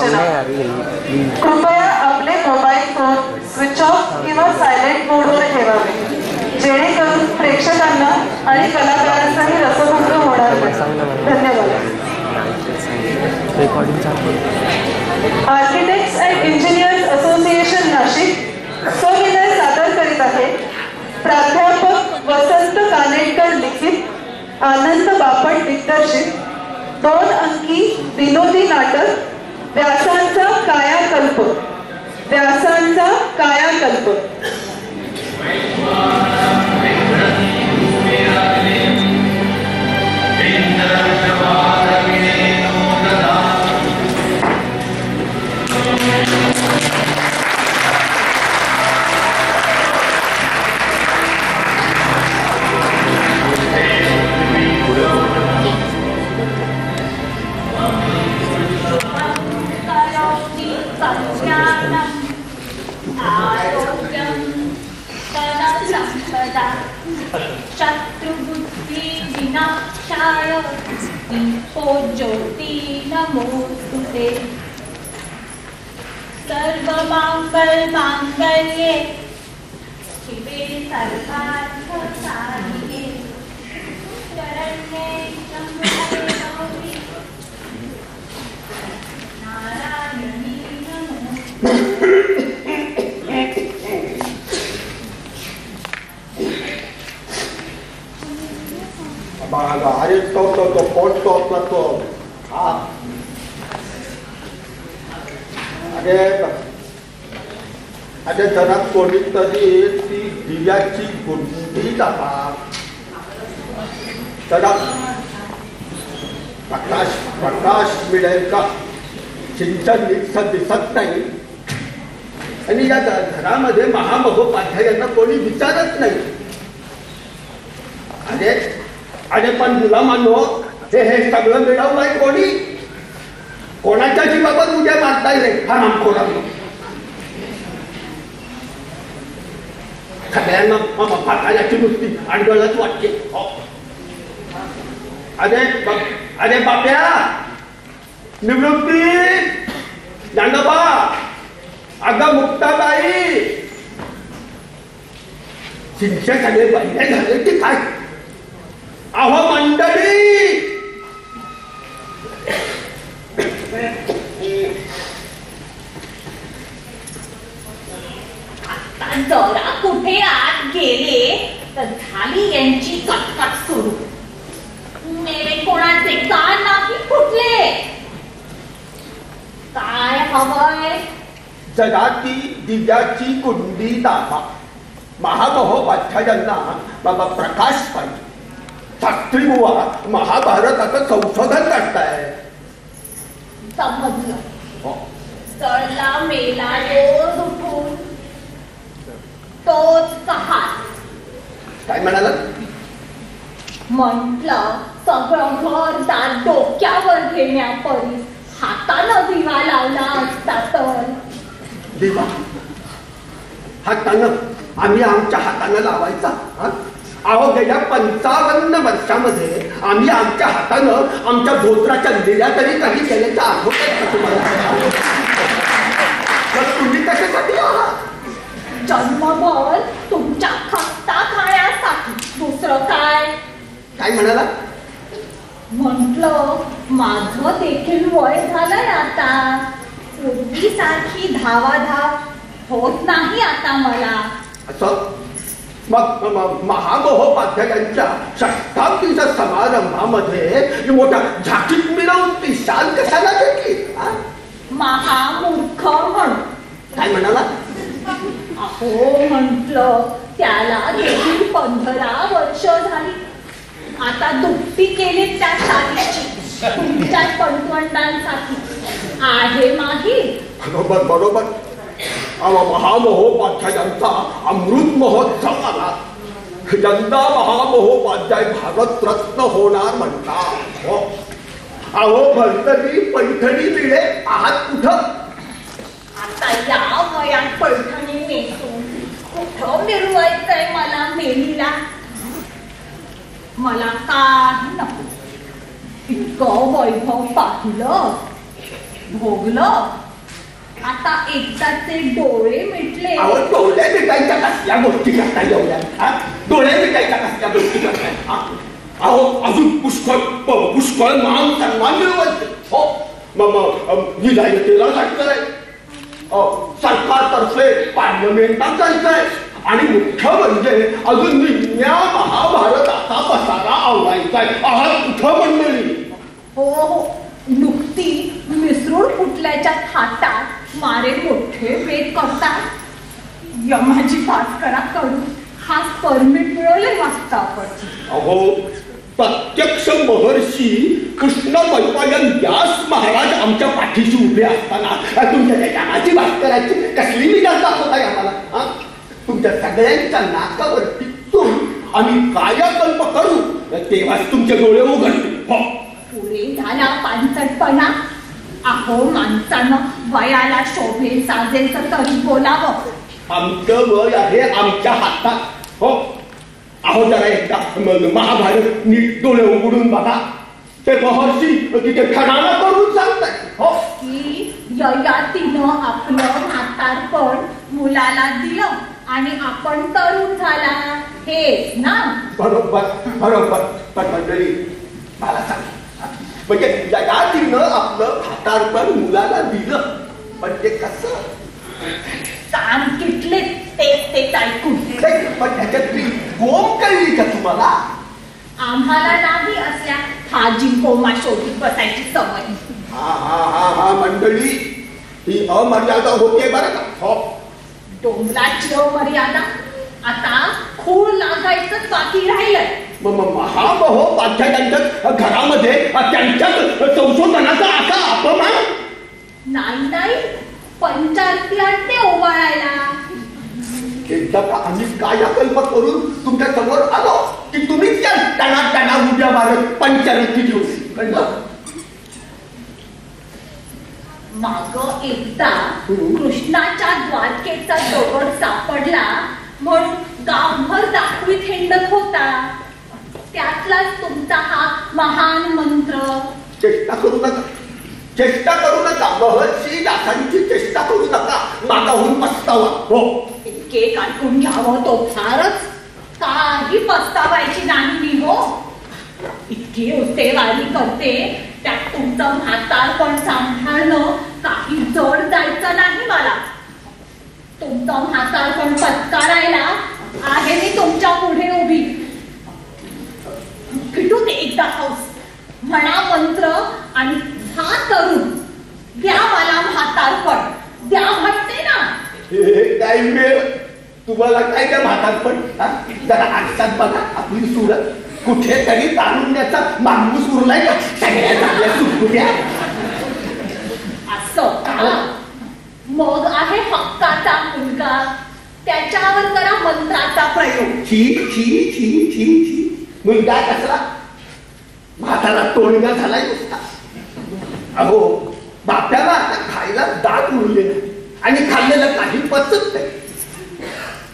सूचना. कृपया आपले मोबाईल फोन स्विच ऑफ किंवा सायलेंट मोडवर ठेवावे, जेणेकरून प्रेक्षकांना आणि कलाकारांचाही रसभंग होणार नाही. धन्यवाद. Architects and engineers association Nashik सविनय सादर करीत आहे प्राध्यापक वसंत कानेटकर लिखित, आनंद बापट दिग्दर्शित 2 अंकी विनोदी नाटक व्यासांचा कायाकल्प. व्यासांचा कायाकल्प. शत्रुबुद्धि विनाशाय दीपो ज्योति नमोस्तुते. सर्वमंगल मांगल्ये शिवे सर्वार्थ साधिके शरण्ये त्र्यंबके गौरी नारायणी नमोस्तुते. अरे तो पोट तो हाँ अरे जरा कोणीतरी ती दिव्याची गुंडी दाबा. जरा प्रकाश मिळेल का? सिंचन नीटसं दिसत नाही आणि या घरामध्ये महामहोपाध्यायांना कोणी विचारत नाही. अरे पण मुलामानो हे सगळं मिळवलंय कोणी? कोणाच्या जीवावर उद्या मारता येईल हा नामखोरांनो. सगळ्यांना पाठाची नुसती अडगळच वाटते. अरे बाप्या निवृत्ती जानोबा अगं मुक्ताबाई शिक्षक आले पहिले झाले की काय? अहो मंडळी आता जरा कुठे आत गेले तर झाली यांची कटकट सुरू. मेरे कोणाचे कान नाही फुटले. काय हवंय? जरा ती दिव्याची गुंडी दाबा. महामहोपाध्यायांना बाबा प्रकाश पाहिजे. शास्त्री बुवा महाभारताचं संशोधन करताय. समजलं. चढला मेला रोज उठून तोच कहात. काय म्हणाला? म्हटलं सगळं घरदार डोक्यावर घेण्यापरी हातानं दिवा लावला असता तर. दिवा हातानं? आम्ही आमच्या हातानं लावायचा? अहो गेल्या 55 वर्षामध्ये आम्ही आमच्या हातानं आमच्या धोत्राच्या लिड्या तरी काही केल्याच्या आठवतात का तुम्हाला? तुम्ही कशासाठी आहात? जन्मभर तुमच्या खस्ता खाण्यासाठी. दुसरं काय? काय म्हणाला? म्हटलं माझं देखील वय झालंय आता. पूर्वीसारखी धावाधाव होत नाही आता मला. असं मग महामहोपाध्यायांच्या षष्ठाब्दीच्या समारंभामध्ये मोठ्या झाकीत मिळवून ती शाल कशाला घेतली? महामूर्ख म्हणून. काय म्हणाला? अहो म्हटलं त्याला देखील 15 वर्ष झाली. आता दुपटी केली त्या शाळेची तुमच्या पंतवंडांसाठी. आहे माहीत? बरोबर. महामहोपाध्यायांचा अमृत महोत्सव आला. यंदा महामहोपाध्याय भारतरत्न होणार म्हणतात. अहो भरतरी पैठणी मिळे आहात कुठं? आता या वयात पैठणी नेसून कुठं मिरवायचंय मला मेलीला? मला काही नको. इतकं वैभव पाहिलं भोगलं. आता एकदाचे डोळे मिटले. अहो डोळे मिटायच्या कसल्या गोष्टी करताय एवढ्या? डोळे मिटायच्या कसल्या गोष्टी करताय? अहो अजून पुष्कळ मान सन्मान मिळवायचे. हो मग विधायतेला जायचंय, सरकारतर्फे पार्लमेंटात जायचंय, आणि मुख्य म्हणजे अजून निम्म्या महाभारताचा पसारा आवडायचाय. कुठं मंडळी? हो, नुकती मिसरूळ फुटल्याच्या थाटात मारे मोठे वेद करतात. यमाजी भास्कराकडून खास परमिट मिळवले वाटतं आपण. अहो प्रत्यक्ष महर्षी कृष्णद्वैपायन व्यास महाराज आमच्या पाठीशी उभे असताना तुमच्या त्या यमाची भास्कराची कसली विचार दाखवताय आम्हाला? तुमच्या सगळ्यांच्या नाकावरती चून आम्ही कायाकल्प करू, तेव्हाच तुमचे डोळे उघडतील. हो पुरे झाला पानसटपणा. अहो माणसानं वयाला शोभेल साजेल तरी बोलावं. आमचं वय आहे आमच्या हातात. हो अहो जरा एकदा महाभारत नीट डोळे उघडून बघा. ते महर्षी तिथे खणाना करून सांगताय. हो की ययातीनं आपलं म्हातारपण मुलाला दिलं आणि आपण तरुण झाला, हेच ना? बरोबर बरोबर. पण मंडळी मला सांग, म्हणजे ययातीनं आपलं म्हातारपण मुलाला दिलं म्हणजे कसं? कान किटले तेच ऐकून. पण त्याच्यातली गोम कळली का तुम्हाला? आम्हाला नाही असल्या हाजी कोमा शोधून बसायची सवय. हा मंडळी ही अमर्यादा होते बरं का. हो डोंगराची मर्यादा आता खूळ लागायचं बाकी राहिलंय. महामहो पाठ्याच्या घरामध्ये त्यांच्यात संशोधनाचा असा अपमान? नाही, पंचायती आणते ओवाळायला. एकदा का आम्ही कायाकल्प करून तुमच्या समोर आलो की तुम्हीच या टणा उड्या मारत पंचायती घेऊन. माग एकदा कृष्णाच्या द्वारकेचा दगड सापडला म्हणून गावभर दाखवीत हिंडत होता. त्यातलाच तुमचा हा महान मंत्र. चेष्टा करू नका महर्षी दासांची चेष्टा करू नका. मागाहून पस्तावा. हो केक ऐकून घ्यावं तो फारच. काही पस्तावायची नाही मी. हो इतकी उस्तेवारी करते, त्यात तुमचं म्हातारपण सांभाळणं काही जड जायचं नाही मला. तुमचं म्हातारपण पत्करायला आहे मी तुमच्या पुढे उभी. फिटू दे एकदा हौस. म्हणा मंत्र आणि हा तरुण द्या मला म्हातारपण. द्या म्हणते ना. काय वेळ तुम्हाला काय त्या म्हातारपण? जरा आजकाल बघा आपली सुरत. कुठेतरी तारुण्याचा माणूस उरलाय का सगळ्यात आपल्या सुटकुट्या? असं का? मग आहे हक्काचा मुलगा, त्याच्यावर करा मंत्राचा प्रयोग. छी मुलगा कसला? म्हातारा तोंडगा झालाय नुसता. अहो बाप्याला आता खायला दात उरले नाही आणि खाल्लेलं काही पचत नाही.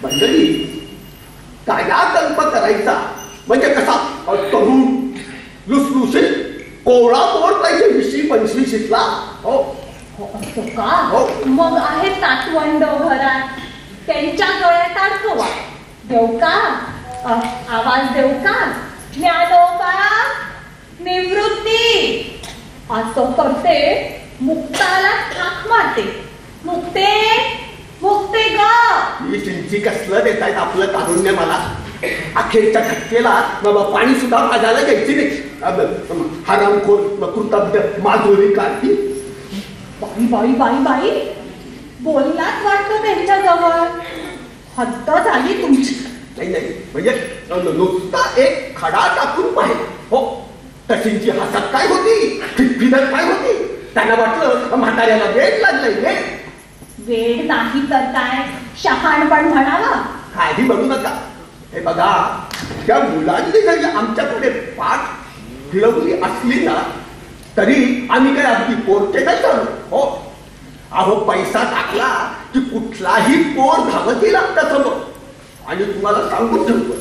मंडळी कायाकल्प करायचा म्हणजे कसा? तरुण लुसलुसीत कोवळा पोर पाहिजे 20-25. हो असं का? मग आहे तातवंड घरात, त्यांच्या गळ्यात अडकवा. देऊ का? आवाज देऊ का? ज्ञानोबा निवृत्ती. असं करते मुक्ताला थाक मारते. मुक्ते ग. ही चिंची कसलं देत आहेत आपलं तारुण्य मला. अखेरच्या धक्केला बाबा पाणी सुद्धा माझ्याला घ्यायची नाही. हरामखोर कृतज्ञ माधुरी काढती. बाई बोललाच वाटतं त्यांच्याजवळ. हद्द झाली तुमची. नाही म्हणजे नुसता एक खडा टाकून पाहिजे. हो तशींची हसत काय होती, फिरत काय होती. त्यांना वाटलं म्हाताऱ्याला वेळ लागलाय. वेळ नाही तर काय शहाणपण म्हणावा. काही बघू नका. हे बघा त्या मुलांनी जरी आमच्याकडे पाठ फिरवली असली ना तरी आम्ही काय अगदी पोरते काय करू. हो अहो पैसा टाकला की कुठलाही पोर धावत येईल आपल्या समोर. आणि तुम्हाला सांगून ठेवतो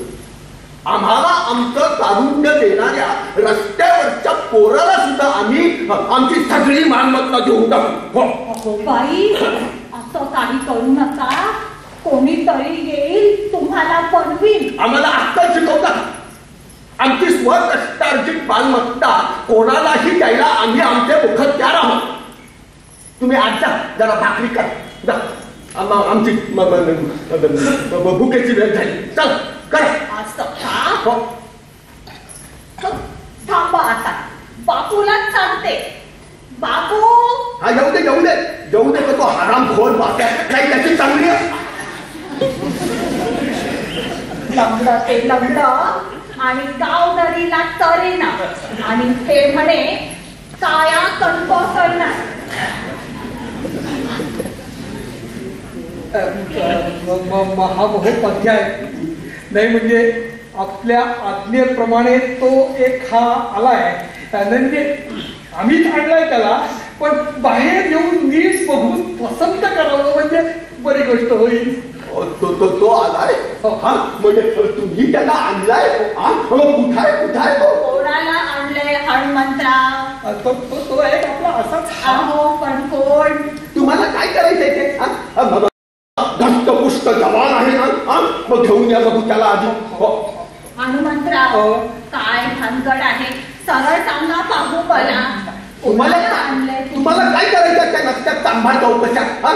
आम्हाला आमचं तारुण्य देणाऱ्या रस्त्यावरच्या पोराला सुद्धा आम्ही आमची सगळी मालमत्ता देऊन टाकू. अहो बाई, असं काही करू नका. कोणीतरी येईल, तुम्हाला बनवील. आम्हाला अक्कल शिकवतात. आमची स्वकष्टार्जित मालमत्ता कोणालाही द्यायला आम्ही आमचे मुखत्यार आहोत. तुम्ही आज जा, जरा भाकरी करा. जा, आमची भुकेची वेळ झाली. चल करा. असं का? थांबा आता, बापूलाच सांगते. बापू, हा येऊ दे येऊ दे येऊ दे. तो हरामखोर बाप्या नाही त्याची चांगली लंगड ते लंगड आणि गावदरीला तरेना आणि हे म्हणे काया कणक करणार. महामहोपाध्याय नाही म्हणजे आपल्या आज्ञेप्रमाणे तो एक हा आलाय. म्हणजे आम्हीच आणलाय त्याला, पण बाहेर येऊन नीट बघून पसंत करावं म्हणजे बरी गोष्ट होईल. तो आलाय. हा म्हणजे तुम्ही त्याला आणलाय. कुठाय तो? कोणाला आणलंय हनुमंतराव? तो एक आपला असाच. अहो पण कोण? तुम्हाला काय करायचंय ते? धष्टपुष्ट जवान आहे ना. मग घेऊन या बघू त्याला आधी. हनुमंतराव, काय भानगड आहे? सरळ सांगा पाहू मला. तुम्हाला काय करायचं त्या नसत्यात चांभार चौकशात?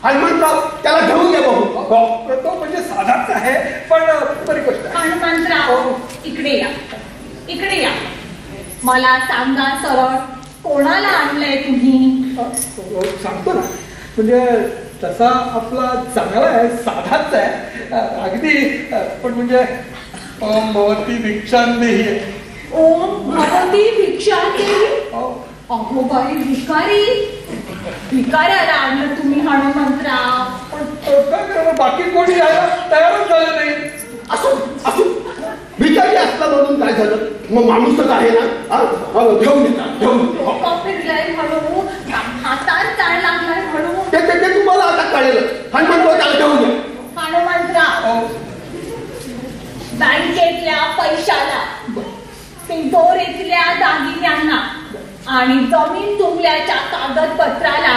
हनुमंतराव त्याला घेऊन या बघू. तो म्हणजे साधाच आहे, पण बरी गोष्ट आहे. हनुमंतराव, इकडे या, इकडे या. मला सांगा सरळ, कोणाला आणलंय तुम्ही? सांगतो ना. म्हणजे तसा आपला चांगला आहे, साधाच आहे अगदी. पण म्हणजे ओम भवती भिक्षांदेही. ओम भवती भिक्षांदेही. अहो बाई, भिकारी. भिकाऱ्याला आणलं तुम्ही हनुमंतराव. पण बाकी कोणी यायला तयारच झालं नाही. असो भिकारी असला म्हणून काय झालं? मग माणूसच आहे ना. घेऊन येतात घेऊन. फिरलाय म्हणून, हातात चाळ लागलाय म्हणून. ते तुम्हाला आता कळेल. हनुमंतराव त्याला घेऊन या. हनुमंतराव, बँकेतल्या पैशाला, तिजोरीतल्या दागिन्यांना आणि जमीन तुंबल्याच्या कागदपत्राला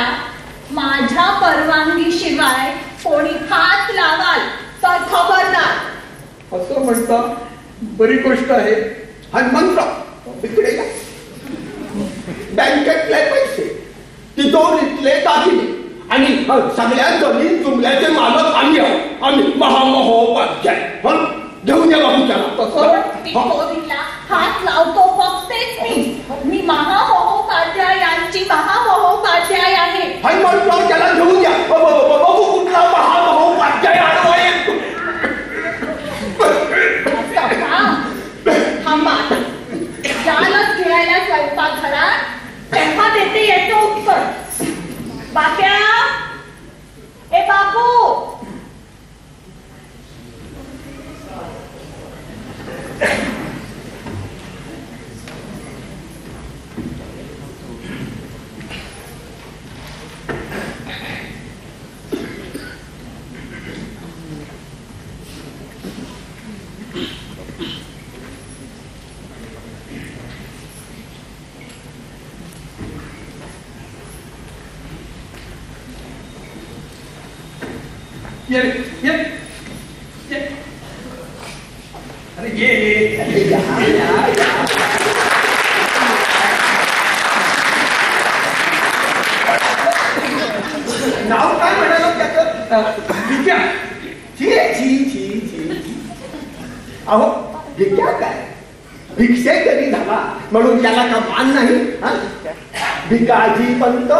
माझ्या परवानगी शिवाय कोणी हात लावाल तर खबरदार. असं म्हणता बरी गोष्ट आहे. हनुमंतराव इकडे या. बँकेतले पैसे, तिजोरीतले दागिने आणि सगळ्या जमीन तुंबल्याचे मालक आम्ही आहोत. आम्ही महामहोपाध्याय. घेऊन या बाबू त्याला. तिजोरीला हात लावतो बघतेच मी महामहोपाध्यायांची महामहोपाध्याय आहे. हनुमंतराव त्याला घेऊन या. बघू कुठला महामहोपाध्याय आडवा येतो. थांबा, यालाच घ्यायला स्वयंपाकघरात, तेव्हा देते याचं उत्तर. बाप्या, ए बापू. ये ये ये. अरे ये नाव काय म्हणाल त्याचं? विद्या. अहो भिक्षा काय? भिक्षेकरी झाला म्हणून त्याला का मान नाही? भिकाजी पंत.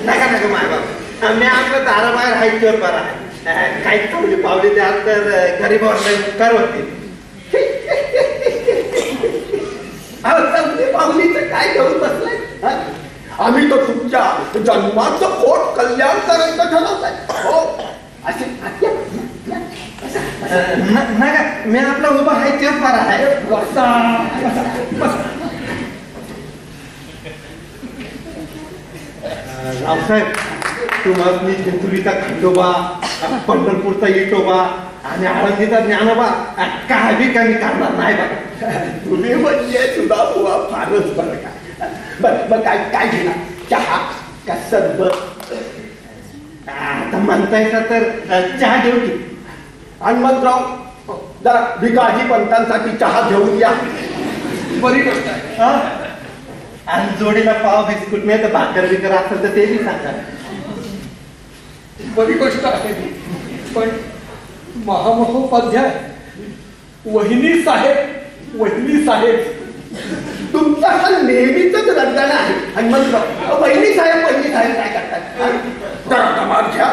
नका नका माय बाबा, मी आपलं दाराबाहेर हायचोर करा. काही चांगली पावली द्या तर गरीबावर करवते. चांगली पावलीचं काय घेऊन बसलाय? आम्ही तर तुमच्या जन्माचं पोट कल्याण करायचं ठरवलंय. हो असे नका, मी आपला उभा हायचोर करा आहे. बसा रावसाहेब, तुम्हाला जेजुरीचा खंडोबा, पंढरपूरचा इटोबा आणि आळंदीचा ज्ञानोबा काय बी कमी करणार नाही बघा. तुम्ही म्हणजे सुद्धा बुवा फारच बरं का. बरं काय काय घेणार, चहा का सरबत? आता म्हणता येतं तर चहा घेऊ की. हनुमंतराव जरा भिकाजी पंतांसाठी चहा घेऊन या. बरी गोष्ट आहे. हा? आणि जोडीला पाव बिस्कुट मिळतं, भाकर बिकर असेल तर ते बी सांगा. बरी गोष्ट आहे ती. पण महामहोपाध्याय, वहिनी साहेब तुमचा हा नेहमीच रंजन आहे हनुमंतराव. वहिनी साहेब काय करतात? जरा कमाल घ्या,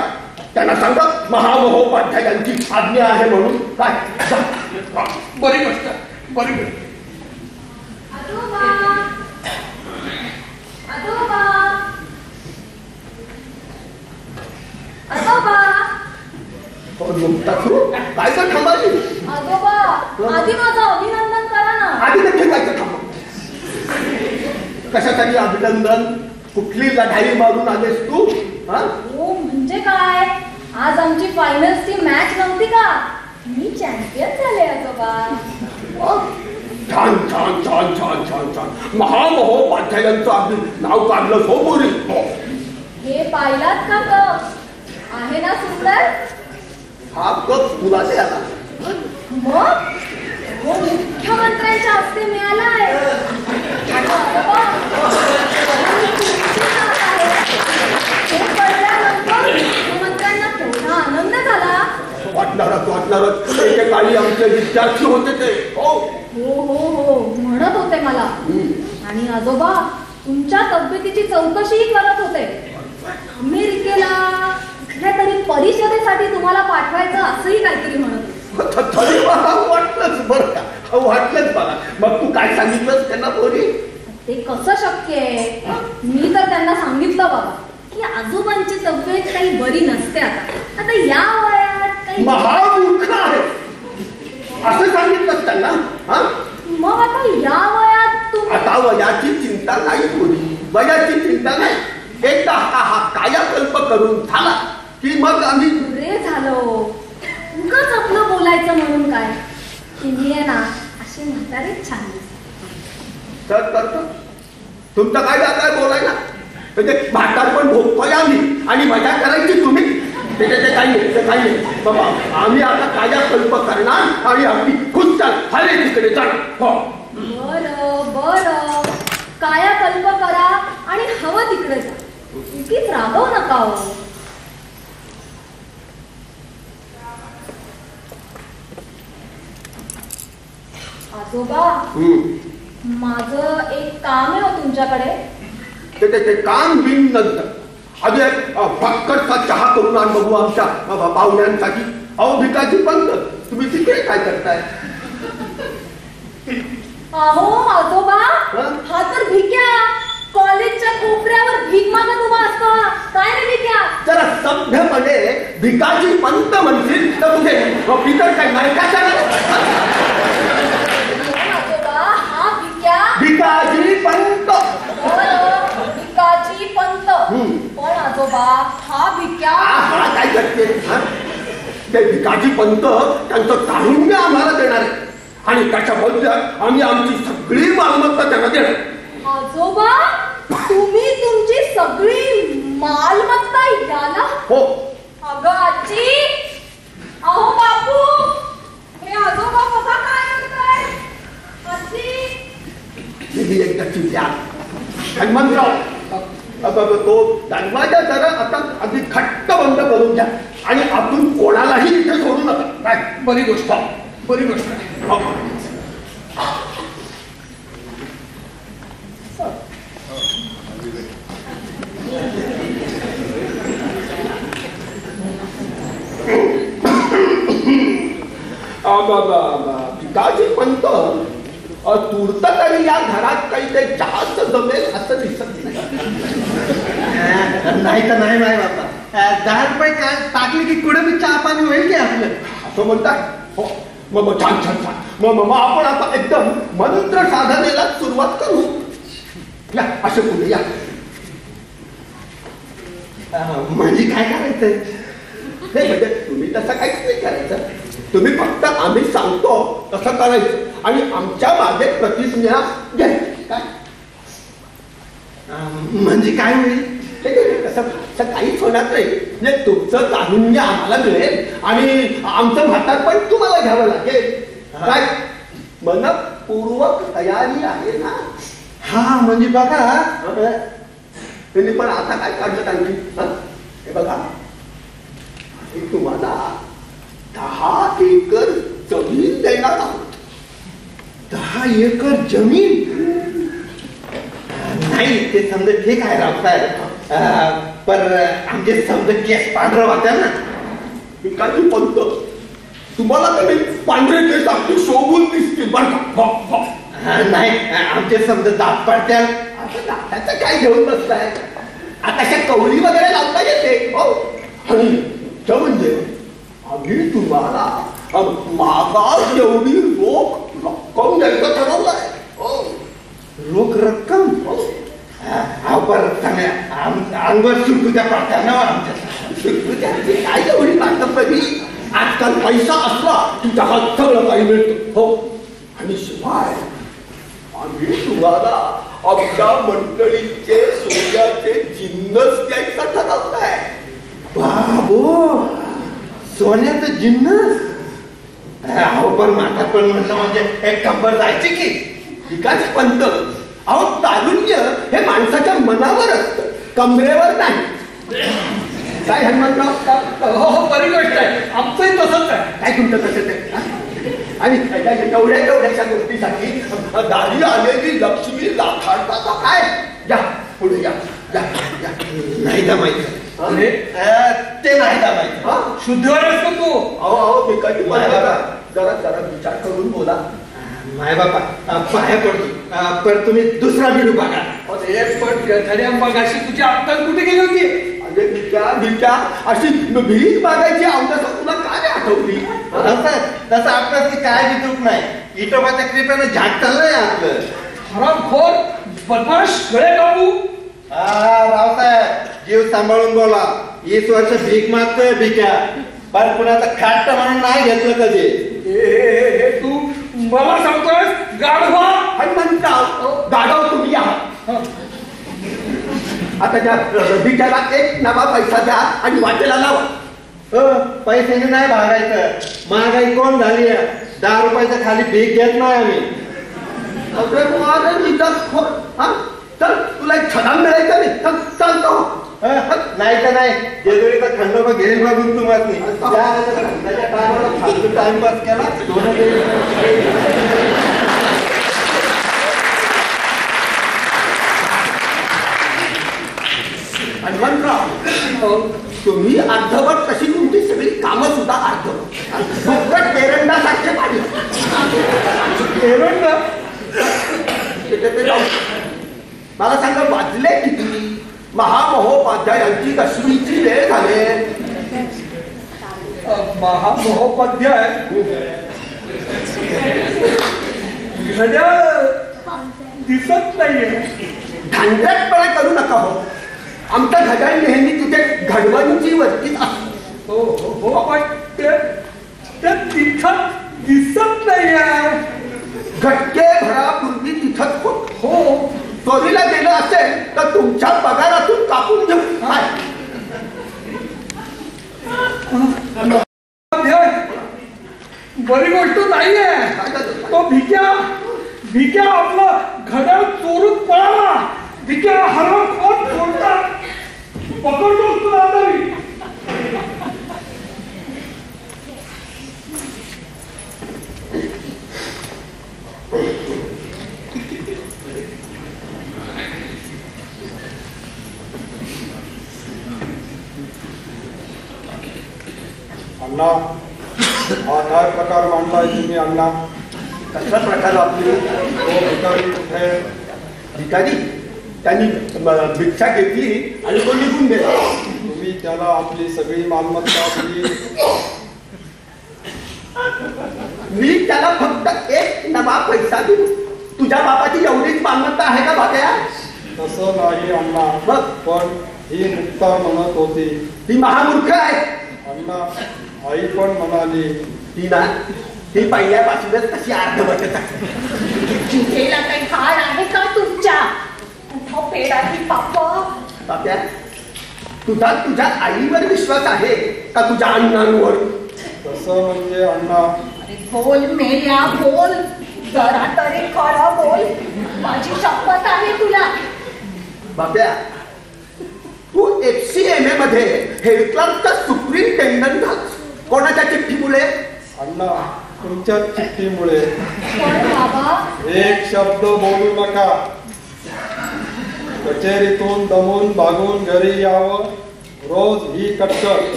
त्यांना सांगा महामहोपाध्यायांची आज्ञा आहे म्हणून. काय बरी गोष्ट आहे, बरी गोष्ट. काय तर थांबाली. आधी माझं अभिनंदन करा ना. आधी नक्की काय तर थांबा. कशासाठी अभिनंदन? कुठली लढाई मारून आलेस तू? हो म्हणजे काय, आज आमची फायनल्सची मॅच नव्हती का, मी चॅम्पियन झाले आजोबा. छान छान छान छान छान छान. महामहोपाध्यायांचं अगदी नाव काढलं हो बोरी. हे पाहिलात का कप? आहे ना सुंदर? हा कप तुला द्याला. मग हो मुख्यमंत्र्यांच्या हस्ते मिळालाय. हे कळल्यानंतर मुख्यमंत्र्यांना केवढा आनंद झाला. वाटणारच एकेकाळी आमचे विद्यार्थी होते ते. हो हो हो म्हणत होते मला. आणि आजोबा तुमच्या तब्येतीची चौकशीही करत होते. अमेरिकेला कुठल्या तरी परिषदेसाठी तुम्हाला पाठवायचं असंही काहीतरी म्हणत होते. तरी मला वाटलंच बरं का, वाटलंच मला. मग तू काय सांगितलंस त्यांना बोरी? ते कसं शक्य आहे? मी तर त्यांना सांगितलं बाबा की आजोबांची तब्येत काही बरी नसते आता या वयात काही. महामूर्ख आहे असं सांगितलं त्यांना. हा मग आता या वयात तुम्ही. आता वयाची चिंता नाही बोली, वयाची चिंता नाही. एकदा हा कायाकल्प करून झाला की मग आम्ही. रे झालो उगाच आपलं बोलायचं म्हणून काय की मी आहे ना अशी म्हातारीच छान दिसते. तर तुमचं काय जात आहे बोलायला? म्हणजे म्हातारपण भोगतोय आम्ही आणि मजा करायची तुम्ही. ते काही नाही. बाबा आम्ही आता कायाकल्प करणार आणि आम्ही खुश चाल हरे तिकडे चाल. बरं कायाकल्प करा आणि हवं तिकडे जा. उगीच रागवू नका हो. आजोबा माझं एक काम आहे हो तुमच्याकडे. ते काम बिन नंतर आधी फक्कटचा चहा करून आण बघू आमच्या पाहुण्यांसाठी. अहो भिकाजी पंत, तुम्ही तिकडे काय करताय? अहो आजोबा हा तर भिक्या कॉलेजच्या कोपऱ्यावर भीक मागत उभा असतो. काय रे भिक्या? जरा सभ्यपणे भिकाजी पंत म्हणतील तर तुझे पिकट काय नाही का? आजोबा हा भिक्या भिकाजी पंत. भिकाजी पंत. पण आजोबा हा भिक्या. हा काय करते? ते भिकाजी पंत त्यांचं काढून आम्हाला देणार आहे आणि त्याच्या बदल्यात आम्ही आमची सगळी मालमत्ता त्यांना देणार. आजोबा तुम्ही तुमची सगळी मालमत्ता याला? हो. अगं आजी, अहो बापू, हे आजोबा बघा काय करताय. आजी एकदा चिंता हनुमंतराव तो दरवाजा जरा आता अगदी घट्ट बंद करून घ्या आणि आपण कोणालाही इथे सोडू नका. काय? बरी गोष्ट आहे, बरी गोष्ट आहे. पिताजी पंत तुरत तरी या घरात काही ते जास्त जमेल असं दिसत नाही तर नाही नाही बाबा. 10 रुपये काय टाकले की कुठे मी चहा पाणी होईल की आपलं असं म्हणतात. हो मग छान छान छान. मग आपण आता एकदम मंत्र साधनेला सुरुवात करू. या असे पुढे या. म्हणजे काय करायचंय? नाही म्हणजे तुम्ही तसं काहीच नाही करायचं. तुम्ही फक्त आम्ही सांगतो तसं करायचं आणि आमच्या मागे प्रतिज्ञा घ्यायची. काय म्हणजे काय होईल? तसं काहीच होणार नाही. म्हणजे तुमचं जाणून घ्या आम्हाला मिळेल आणि आमचं म्हातार पण तुम्हाला घ्यावं लागेल. काय मनपूर्वक तयारी आहे ना? हा म्हणजे बघा त्यांनी पण आता काय काढलं आणखी? हे बघा मी तुम्हाला 10 एकर जमीन देणार आहोत. 10 एकर जमीन? नाही ते समजा ठीक आहे रावसाहेब, पण आमचे समजा केस पांढरं होत्या ना. मी काही म्हणतो तुम्हाला तर पांढरे केस अगदी शोभून दिसतील बरं का? नाही आमचे समजा दात पडत्या. आता दाताचं काय घेऊन बसलाय? आता अशा कवळी वगैरे लावता येते हो. आणि म्हणजे आम्ही तुम्हाला मागास एवढी रोख रक्कम द्यायचं ठरवलंय. हो रोख रक्कम? अंगावर सुरकुत्या पडत्या ना आमच्या. काय एवढी काटकसरी? आजकाल पैसा असला की जगात सगळं काही मिळतं. हो आणि शिवाय आम्ही तुम्हाला आमच्या मंडळीचे सोन्याचे जिन्नस द्यायचं ठरवलंय. बाबो सोन्याचं जिन्नस? अहो पण माझा पण म्हणलं म्हणजे एक कंबर जायची की. विकास पंत अहो तारुण्य हे माणसाच्या मनावर असतं, कमरेवर नाही. काय हनुमंतराव? हो बरी गोष्ट आहे, आमचंही तसंच आहे. काय तुमचं तसंच आहे? आणि एवढ्याशा गोष्टीसाठी दारी आलेली लक्ष्मी लाखाडता काय? या पुढे या. नाही जमायचं. ते नाही जमायचं. शुद्धीवर असतो तू. अहो मी कधी जरा विचार करून बोला. माय बापा पाया पडतो, पण तुम्ही दुसरा बिडू बघा. मगाशी तुझी अक्कल कुठे गेली होती? अरे भिका अशी भीक मागायची अवकाशात तुला काय आठवली? तसं आपलं की काय बी चूक नाही. इटोबाच्या कृपेनं झाट चाललंय आपलं. हरामखोर बदमाश गळे काबू. रावसाहेब जीव सांभाळून बोला. 20 वर्ष भीक मागतोय भिक्या, पण कुणाचं खाट म्हणून नाही घेतलं कधी. हे तू मला सांगतोय गाढवा? हनुमंतराव गाढव तुम्ही आहात. आता त्या भिक्याला एक नवा पैसा द्या आणि वाटेला लावा. पैशाने नाही भागायचं. महागाई कोण झाली आहे? 10 रुपयाच्या खाली भीक घेत नाही आम्ही. चल तुला एक छडा मिळायचा नाही चालतो. नाही तर नाही जेजुरीचा खंडोबा घेईल बघून तुम्हाला टाइमपास केला. हनुमंतराव तुम्ही अर्धवट तशी तुमची सगळी कामं सुद्धा अर्धवट एरंडासारखे पाहिजे. एरंडा? मला सांगा वाजले किती? महामहोपाध्यायांची दशमीची वेळ झाले. महामहोपाध्याय घड्याळ दिसत नाहीये. घांटटपणा करू नका हो. आमचा घड्याळ नेहमी तुझे घडवणची वरतीच असतो. हो पण ते तिथं दिसत नाहीये. घटके भरापूर्वी तिथंच हो चोरीला गेलं असेल तर तुमच्या पगारातून कापून घेऊ. काय बरी गोष्ट नाहीये. तो भिक्या आपला घड्याळ चोरून पळाला. भिक्या हरवत चोरता पकडतो तुला तरी. अण्णा आधार प्रकार मांडलाय तुम्ही अण्णा. कशा प्रकार आपली भिकारी कुठे? भिकारी त्यांनी भिक्षा घेतली आणि तो निघून गेला. तुम्ही त्याला आपली सगळी मालमत्ता दिली. मी त्याला फक्त एक नवा पैसा दिला. तुझ्या बापाची एवढीच मालमत्ता आहे का भाग्या? तसं नाही अण्णा, बघ पण ही मुक्ता म्हणत होती. ती महामूर्ख आहे. अण्णा, आई पण म्हणाली. ती ना, ती पहिल्यापासूनच कशी अर्धवटच आहे. जिभेला काही हाड आहे का तुमच्या? उठाव पेडाची पापा. तात्या, तुझा तुझ्या आईवर विश्वास आहे का तुझ्या अण्णांवर? तसं म्हणजे अण्णा, अरे बोल मेल्या बोल, जरा तरी खरं बोल. माझी शपथ आहे तुला. बाप्या, तू FCMA मध्ये हेड क्लर्कचा सुप्रिंटेंडंट झालास. कोणाच्या चिठ्ठीमुळे? अण्णा, तुमच्या चिठ्ठीमुळे. पण बाबा, एक शब्द बोलू नका. कचेरीतून दमून भागून घरी यावं, रोज ही कटकट.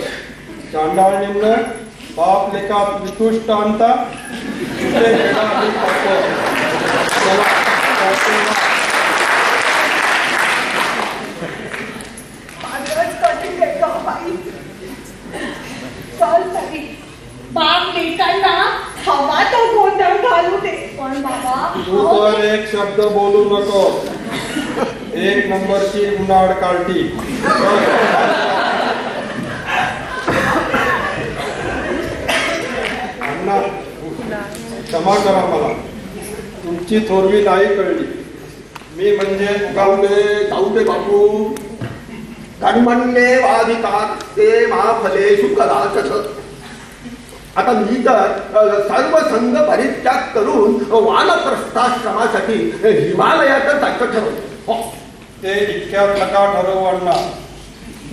चांडाळणीनं बाप लेखात वितुष्ट आणता, कुठे गेला ही पटकन. चला, चालतो. आजच कधी गेलो बाई. चल तरी बाप लेकांना हवा तो गोंधळ घालू दे. पण बाबा, तू तर एक शब्द बोलू नको. एक नंबरची उन्हाळ कार्टी. अण्णा, क्षमा करा मला. तुमची थोरवी नाही कळली. मी म्हणजे जाऊ दे बापू. कर्मण्ये वाधिकार ते महाफलेषु कदाचन. आता मी तर सर्व संघ परित्याग करून वानप्रस्थाश्रमासाठी हिमालयात जायचं ठरवलं. ते इतक्यात नका ठरवू अण्णा.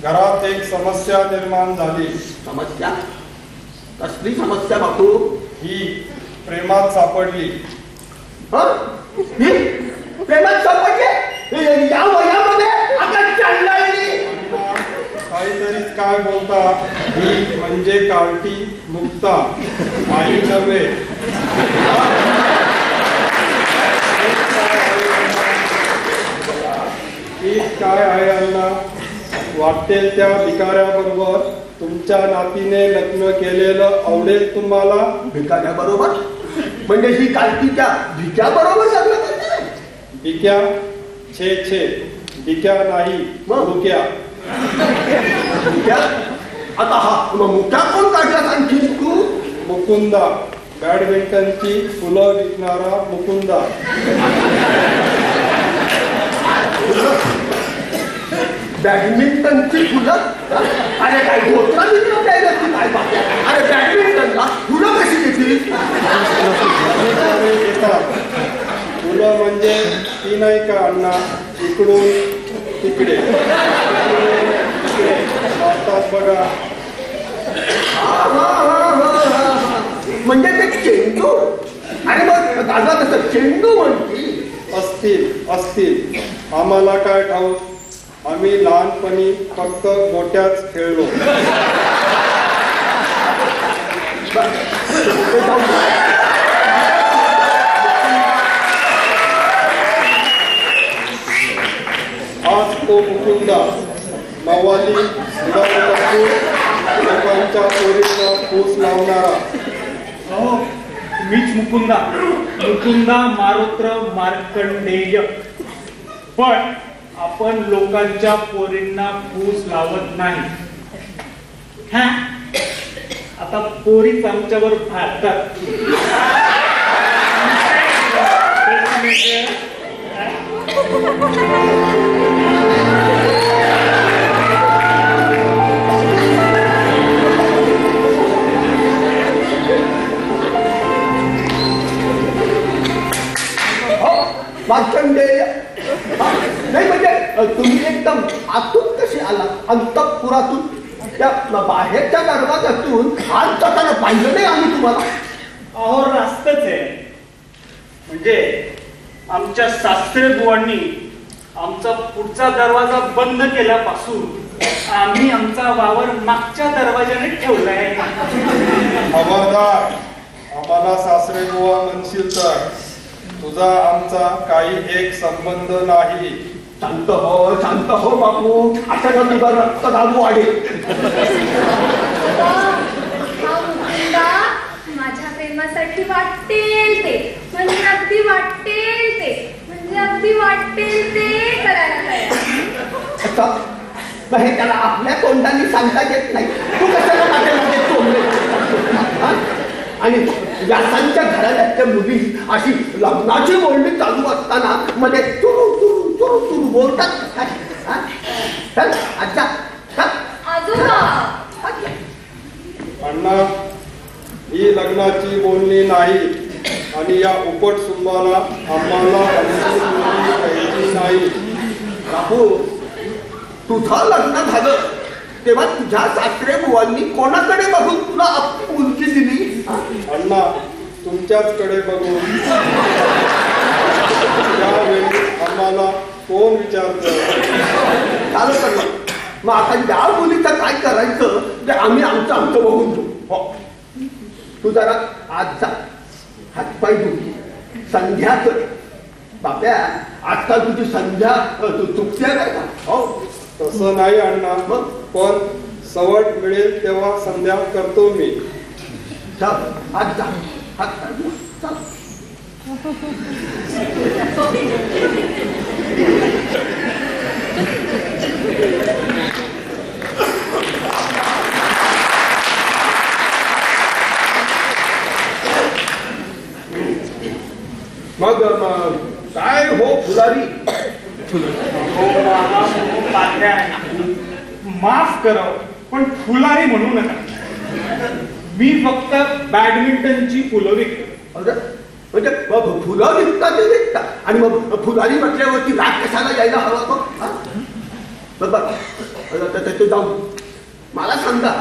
घरात एक समस्या निर्माण झाली. समस्या? कसली समस्या बापू? ही प्रेमात सापडली. ही प्रेमात सापडले? या वयामध्ये आता चालली. काहीतरी काय बोलता. ही म्हणजे कार्टी मुक्ता, आई नव्हे. ही काय आहे अण्णा? वाटेल त्या भिकाऱ्याबरोबर तुमच्या नातीने लग्न केलेलं आवडेल तुम्हाला? भिकाऱ्या बरोबर? म्हणजे ही कालतीच्या भिक्या बरोबर लग्न करते? भिक्या? छे छे, भिक्या नाही, मुक्या. भिक्या? आता हा मुक्या कोण काढला आणखी तू? मुकुंदा, बॅडमिंटनची फुलं विकणारा मुकुंदा. बॅडमिंटनची फुलं? अरे काय धोत्रा विकत द्यायला ती काय बाप्या? अरे बॅडमिंटनला फुलं कशी घेतली? फुलं म्हणजे ती नाही का अण्णा, इकडून तिकडे बघा. म्हणजे ते चेंडू? अरे मग दादा तसं चेंडू म्हणती. असतील. आम्हाला काय ठाऊक. आम्ही लहानपणी फक्त गोट्याच खेळलो. आज तो मुकुंदा मवाली लोकांच्या पोरींना फूस लावणारा. मीच मुकुंदा मारुत्र मार्कंडेय. पण आपण लोकांच्या पोरींना फूस लावत नाही. हा, आता पोरीच आमच्यावर भागतात. मार्कंडेय नाही म्हणजे तुम्ही एकदम आतून कशी आला? अंतःपुरातून? त्या बाहेरच्या दरवाजातून आज जाताना पाहिलं नाही आम्ही तुम्हाला. अहो रास्तच आहे. म्हणजे आमच्या सासरे बुवांनी आमचा पुढचा दरवाजा बंद केल्यापासून आम्ही आमचा वावर मागच्या दरवाजाने ठेवलाय. खबरदार, आम्हाला सासरे बुवा म्हणशील तर तुझा आमचा काही एक संबंध नाही. शांत हो बापू. अचानक तुझा रक्तदाब वाढेल. माझ्या प्रेमासाठी वाटेल ते म्हणजे अगदी वाटेल ते करायला तयार. आता मग हे त्याला आपल्या तोंडाने सांगता येत नाही. तू कशाला माझ्या मागे तोंडले? हा? आणि व्यासांच्या घराण्याच्या मुली अशी लग्नाची बोलणी चालू असताना मध्ये तुरु तुरु तुरु तुरु बोलतात. हा? चल आजा आजोबा अण्णा, ही लग्नाची बोलणी नाही आणि या उपट सुंबाला आम्हाला आमची मुलगी द्यायची नाही. बापू, तुझं लग्न झालं तेव्हा तुझ्या सासरे बुवांनी कोणाकडे बघून तुला आपली मुलगी दिली? अण्णा, तुमच्याचकडे बघून. त्यावेळी आम्हाला कोण विचारतं? चालू करलं. मग आता या मुलीचं काय करायचं ते आम्ही आमचं बघून घेऊ. हो, तू जरा आज जा, हातपाय धुऊ, संध्या कर. बाप्या, आजकाल तुझी संध्या तू चुकते काय का? हो, तसं नाही अण्णा, मग पण सवड मिळेल तेव्हा संध्या करतो मी. चल आज जा, हातपाय धुऊ. चल. मग काय हो फुलारी? हो बाबा, हो पात्या, माफ करा पण फुलारी म्हणू नका. मी फक्त बॅडमिंटनची फुलं विकतो. अरे म्हणजे फुलं विकतात ते विकतात आणि मग फुलारी म्हटल्यावरती राग कशाला यायला हवा तो? बरोबर, ते जाऊ. मला सांगा,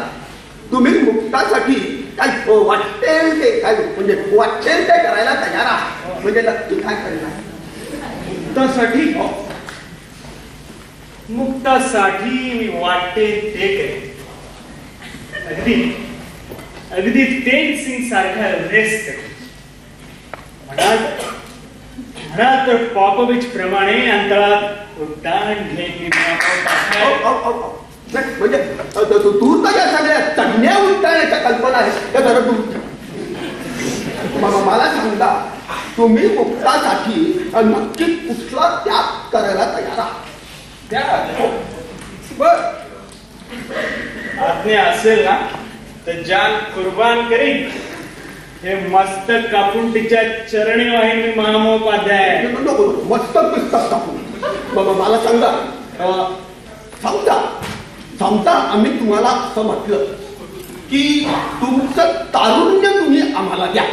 तुम्ही मुक्तासाठी काय वाटेल ते काय म्हणजे वाटेल ते करायला तयार आहात म्हणजे नक्की काय करणार? मुक्तासाठी मुक्तासाठी मी वाटते ते करेन. अगदी तेज सिंग सारखा रेस करेन. म्हणा तर पॉपोविच प्रमाणे अंतरात उड्डाण घेतली. म्हणजे तू तर या सगळ्या चढण्या उड्डाण्याच्या कल्पना आहे त्या जरा तू मला सांगा, तुम्ही मुक्तासाठी नक्की कुठला त्याग करायला तयार आहात? बर, आज्ञा असेल ना तर जान कुर्बान करीन. हे मस्तक कापून तिच्या चरणी वाहीन मी महामहोपाध्याय. मस्तक बिस्तक टाकून मला सांगा, समजा आम्ही तुम्हाला असं म्हटलं की तुमचं तारुण्य तुम्ही आम्हाला द्या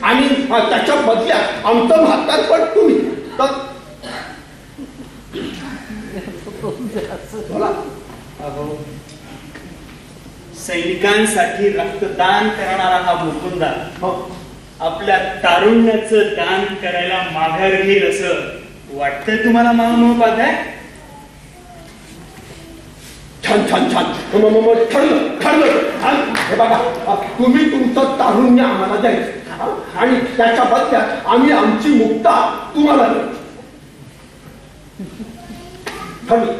आणि त्याच्या बदल्यात आमचं म्हातारपण तुम्ही, तर बोला. सैनिकांसाठी रक्तदान करणारा हा मुकुंदा आपल्या तारुण्याचं दान करायला माघार घेईल असं वाटतंय तुम्हाला महामहोपाध्याय? छान छान छान, ठरलं. हे बघा, तुम्ही तुमचं तारुण्य आम्हाला द्यायचं आणि त्याच्या बदल्यात आम्ही आमची मुक्ता तुम्हाला देऊ. ठरलं.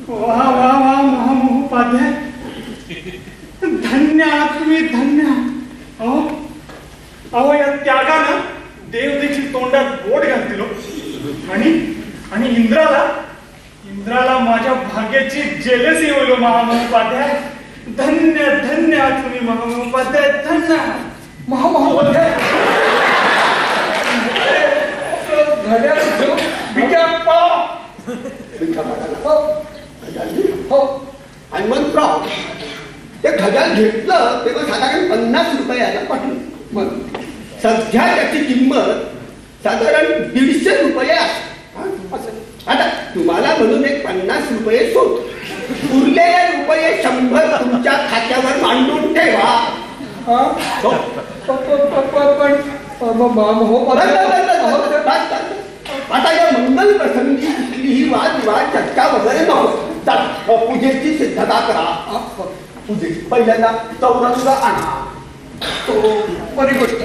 वा वा वा महामहोपाध्याय, धन्य तुम्ही धन्य. अहो या त्यागानं देव देखील तोंडात बोट घालतील. आणि इंद्राला माझ्या भाग्याची जेलसी होईल महामहोपाध्याय. धन्य धन्य तुम्ही महामहोपाध्याय, धन्य. महामहोपाध्याय घड्याळ घेऊन बिचाप्पा. हो, हनुमंतराव ते घड्याळ घेतलं तेव्हा साधारण 50 रुपयाला पाठवलं. मग सध्या त्याची किंमत साधारण 150 रुपये आहे. आता तुम्हाला म्हणून एक 50 रुपये सोड, उरलेले रुपये 100 तुमच्या खात्यावर मांडून ठेवा. आता या मंगल प्रसंगी कुठलीही वादविवाद चर्चा वगैरे नको. पूजेची सिद्धता करा. पूजेची पहिल्यांदा चौरंग आणा. तो बरी गोष्ट.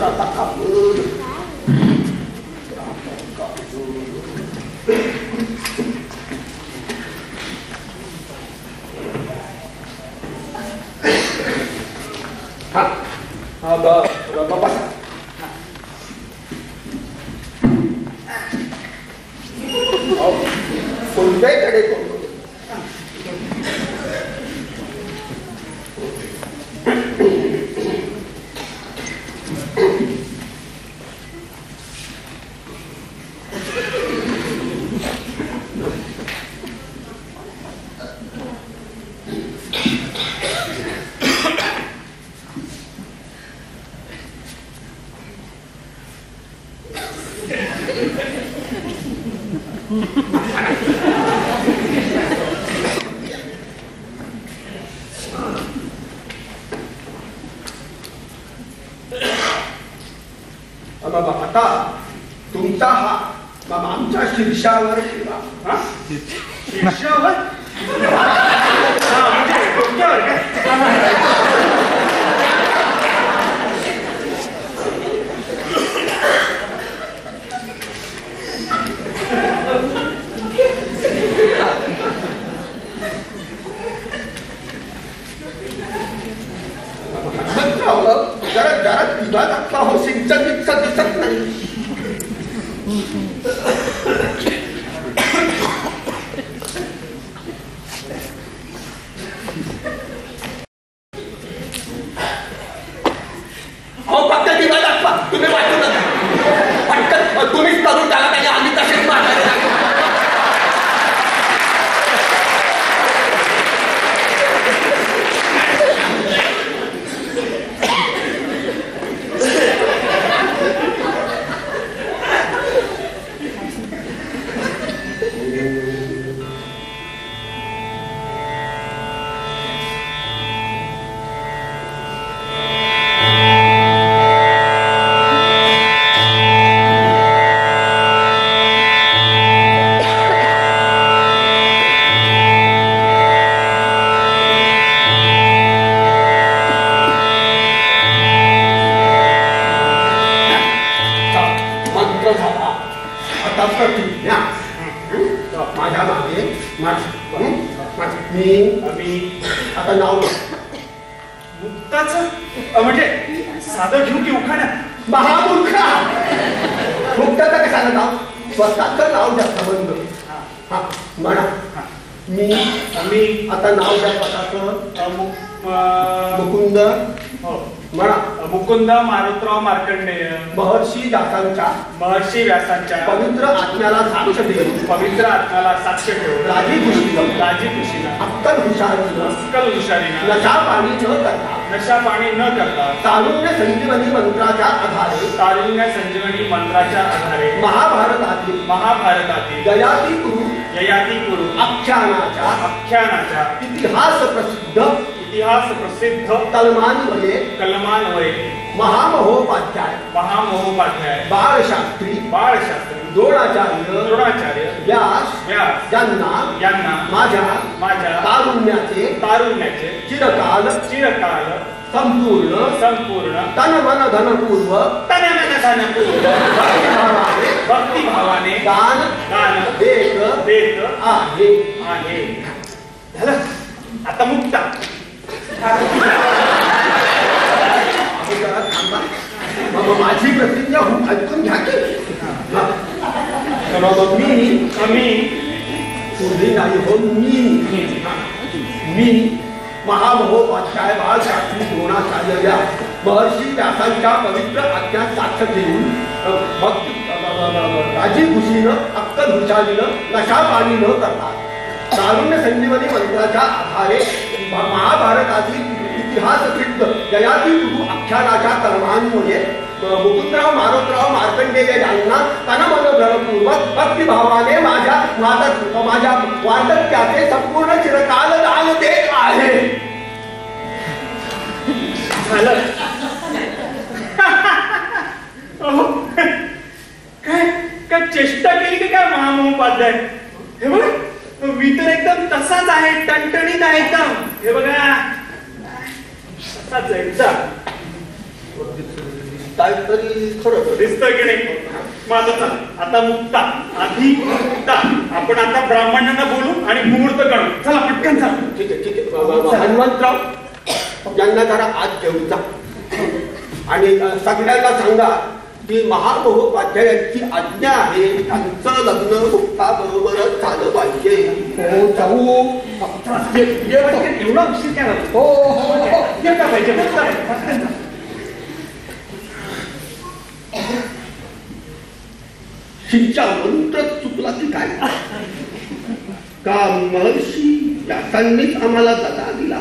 पवित्राचा कापड बाबा कोणत्याकडे आता तुमचा हा बाबा आमच्या शीर्षावर ठेवा. शीर्षावर डोक्यावर जरा जरा तुझा दाखला हो सिंचन दिसत दिसत नाही. हो फक्त दिवा दाखवा, तुम्ही वाटू नका. पटकन तुम्हीच करून टाका आणि आम्ही तसेच मागायला. माझ्या मागे मी आता नाव मुक्ताच म्हणजे साधं घेऊ की उखाणा? महामूर्खा मुक्ताचं कशाला नाव? स्वतःचं नाव जास्त बंद. हा म्हणा मी आता नाव द्या स्वतःचं. मुकुंद म्हणा. मुकुंद मारुतराव मार्कंडेय महर्षी व्यासांच्या पवित्र आत्म्याला साक्ष ठेवून राजी खुशीनं अक्कल हुशारीनं नशा पाणी न करता तारुण्य संजीवनी मंत्राच्या आधारे महाभारतातील ययाती कुरु आख्यानाच्या इतिहास प्रसिद्ध कलमान्वये महामहोपाध्याय बाळशास्त्री द्रोणाचार्य व्यास यांना माझ्या तारुण्याचे चिरकाल संपूर्ण तनमन धनपूर्वक भक्तिभावाने दान देत आहे. झालं आता मुक्ता. माझी प्रतिज्ञा ऐकून घ्या की. मी महामहोपाध्याय बाळशास्त्री द्रोणाचार्य महर्षी व्यासांच्या पवित्र आज्ञात साक्ष ठेवून राजी खुशीनं अक्कल हुशारीनं नशा पाणी न करता तारुण्य संजीवनी मंत्राच्या आधारे महाभारतातील इतिहास सिद्ध ययाती कुरु आख्यानाच्या कलमांमुळे मुकुंदराव मारुतराव मार्कंडेय यांना तनमन धनपूर्वक भक्तिभावाने माझ्या वार्धक्याचे संपूर्ण चिरकाल दान देत आहे. झालं काय चेष्टा केली की काय महामहोपाध्याय? हे बघा मी तर एकदम तसाच आहे, टणटणीत आहे एकदम. हे बघा तसाच आहे. काहीतरी थोडं दिसतंय की नाही? माझं चाल आता मुक्ता आधी मुक्ता. आपण आता ब्राह्मणांना बोलू आणि मुहूर्त काढू. चला पटकन चला. ठीक आहे. हनुमंतराव यांना जरा आज घेऊन जा आणि सगळ्यांना सांगा की महामहोपाध्यायांची आज्ञा आहे, त्यांचं लग्न मुक्ता बरोबरच झालं पाहिजे. हो जाऊ. एवढा उशीर काय झाला? हो हो हो येता पाहिजे पटकन. शिंचा मंत्र चुकला की काय? का महर्षी व्यासांनीच आम्हाला दगा दिला?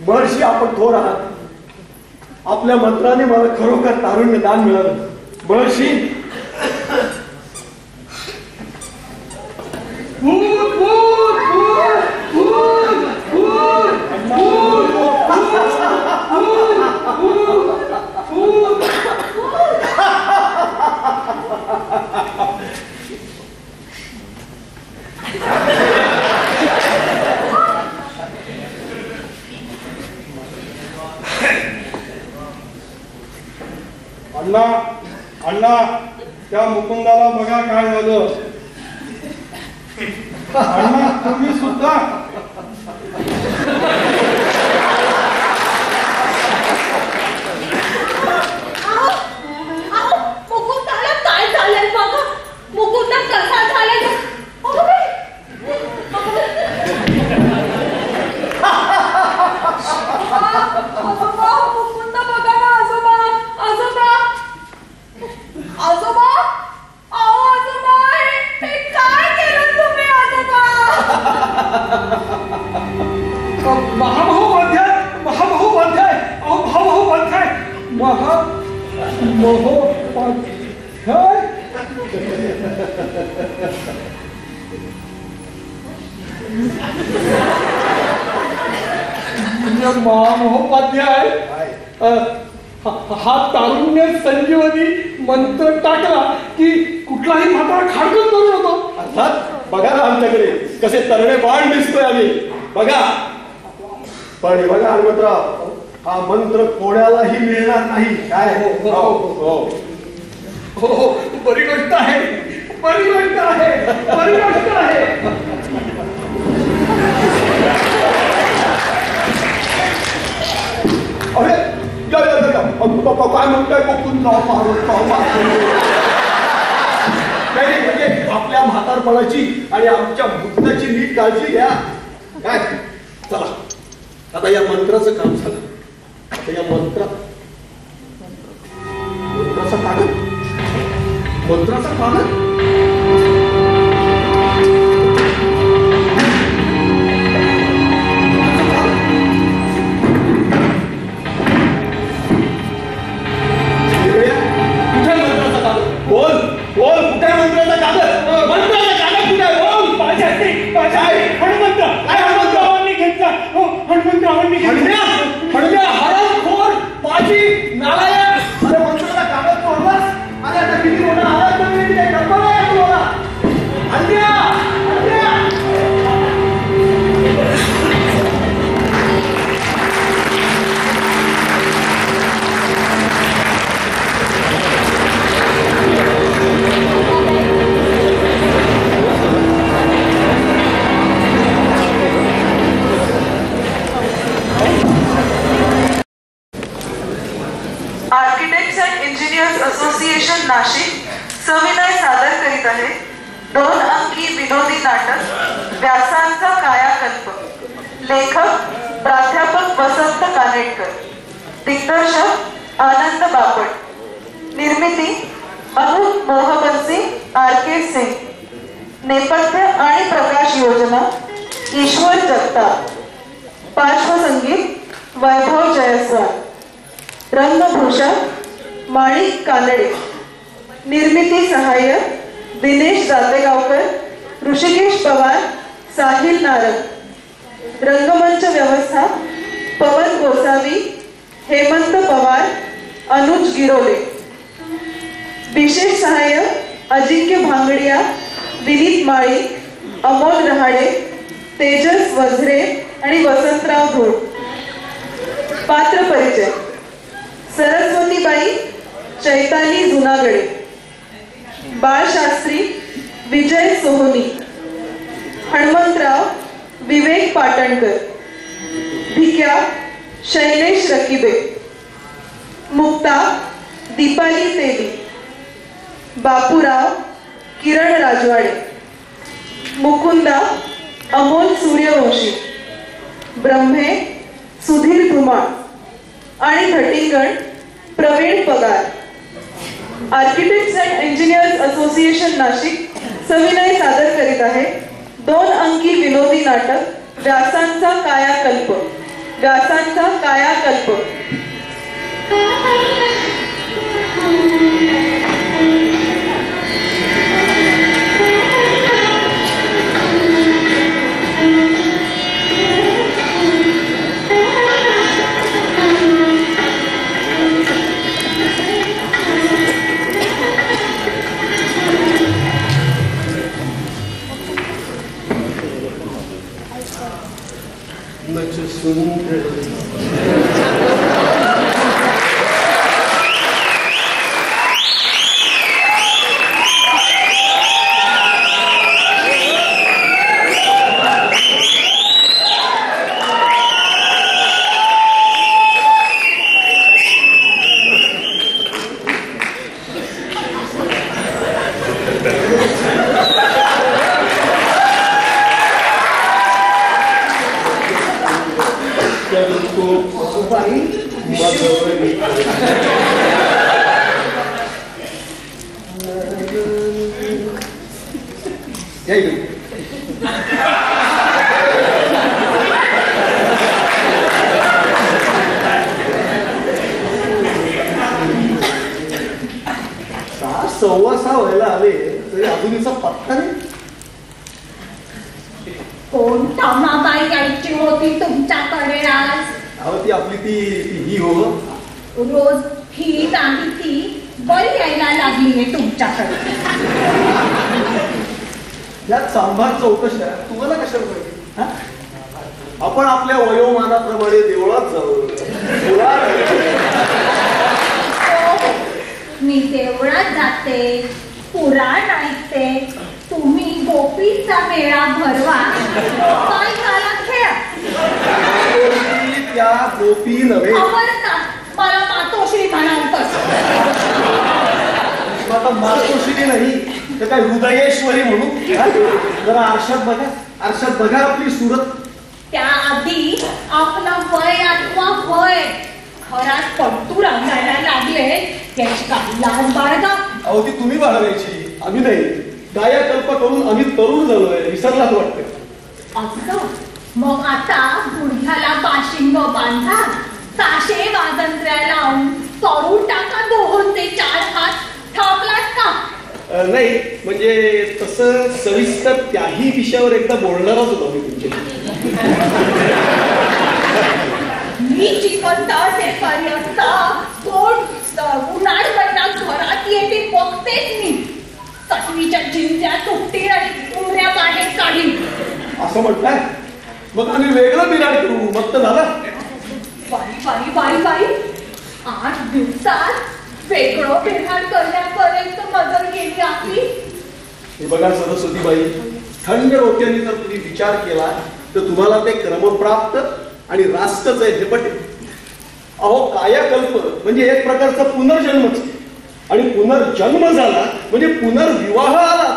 महर्षी आपण थोर आहात. आपल्या मंत्राने मला खरोखर तारुण्य दान मिळालं. महर्षी अण्णा त्या मुकुंदाला बघा काय झालं. अण्णा तुम्ही सुद्धा मुकुंदाला काय झालंय बघा. मुकुंदा कसा झालाय? मुकुंदा बघा ना. आजोबा आजोबा आजोबा आजोबा हे काय केलं तुम्ही आजोबा? महामहोपाध्याय महामहोपाध्याय महामहोपाध्याय महामहोपाध्याय हा तारुण्य संजीवनी मंत्र टाकला की कुठलाही म्हातारा खाडकन करू नको. अर्थात बघा ना आमच्याकडे कसे तरणे बाण दिसतोय आम्ही. बघा पण हे बघा हनुमंतराव, हा मंत्र कोणालाही मिळणार नाही. काय हो बरी गोष्ट आहे. बरी गोष्ट आहे. बरी गोष्ट आहे. अरे काय म्हणताय म्हणजे आपल्या म्हातारपणाची आणि आमच्या बुद्धाची नीट काळजी घ्या. काय चला आता या मंत्राचं काम झालं. आता या मंत्राचा कागद हनुमंतरावांनी व्यासांचा कायाकल्प. लेखक प्राध्यापक वसंत कानेटकर. दिग्दर्शक आनंद बापट. निर्मिती अनूप मोहबन्सी RK सिंग. नेपथ्य आणि प्रकाश योजना ईश्वर जगताप. पार्श्वसंगीत वैभव जयस्वाल. रंगभूषण माणिक कानडे. निर्मिती सहाय्य दिनेश दातेगावकर, ऋषिकेश पवार, साहिल नारद. रंगमंच व्यवस्था पवन गोसावी, हेमंत पवार, अनुज गिरोले. विशेष सहाय्य अजिंक्य भांगडिया, विनीत माळी, अमोल रहाडे, तेजस वझरे आणि वसंतराव धोड. पात्र परिचय: सरस्वतीबाई चैताली जुनागडे, बाळशास्त्री विजय सोहनी, हनुमंतराव विवेक पाटणकर, भिक्या शैलेश रकिबे, मुक्ता दीपाली तेली, बापूराव किरण राजवाडे, मुकुंदा अमोल सूर्यवंशी, ब्रह्मे सुधीर धुमाळ आणि भटिंगण प्रवीण पगार. Architects and engineers association Nashik सविनय सादर करीत आहे 2 अंकी विनोदी नाटक व्यासांचा कायाकल्प. व्यासांचा कायाकल्प. व्हायला आले तरी अजूनचा पत्ता नाही. कोण तमाबाई यायची होती तुमच्याकडे आज? अहो ती आपली ती ही हो, रोज ही आणि ती बरी यायला लागली आहे तुमच्याकडे. यात सांभार चौकशी आहे, तुम्हाला कशाला पाहिजे? आपण आपल्या वयोमानाप्रमाणे देवळात जाऊ. मी देवळात जाते, पुराण ऐकते, तुम्ही गोपीचा मेळा भरवा, बायकाला खेळा. त्या गोपी नव्हे, आवडतात मला मातोश्री म्हणालतस. आता मातोश्री नाही तर काय हृदयेश्वरी म्हणू. जरा आरशात बघा, आरशात बघा आपली सूरत. त्याआधी आपला वय आठवा. वय घरात पडतू रंगायला लागले त्याची काही लाज बाळगा. अहो ती तुम्ही बाळगायची, आम्ही नाही. कायाकल्प करून आम्ही तरुण झालोय, विसरलाच वाटतं. असं मग आता गुडघ्याला बाशिंग बांधा, ताशे वाजंत्र्या लावून तोडून टाका 2 ते 4 हात. थांबलात का? नाही म्हणजे तसं सविस्तर त्याही विषयावर एकदा बोलणारच होतो मी तुमच्या. मी जिवंत असेपर्यंत कोण उन्हाळ महिन्यात घरात येते बघतेच मी. चटणीच्या जिंज्या तुटतील आणि उमऱ्या बाहेर काढीन. असं म्हटलंय? मग आम्ही वेगळं बिराड करू, मग तर झालं. बाई बाई बाई बाई 8 दिवसात वेगळं बिराड करण्यापर्यंत मदत केली आपली. हे बघा सरस्वतीबाई, थंड डोक्याने जर तुम्ही विचार केला तर तुम्हाला ते क्रमप्राप्त आणि रास्तच आहे हे पटेल. अहो कायाकल्प म्हणजे एक प्रकारचा पुनर्जन्मच, आणि पुनर्जन्म झाला म्हणजे पुनर्विवाह आला.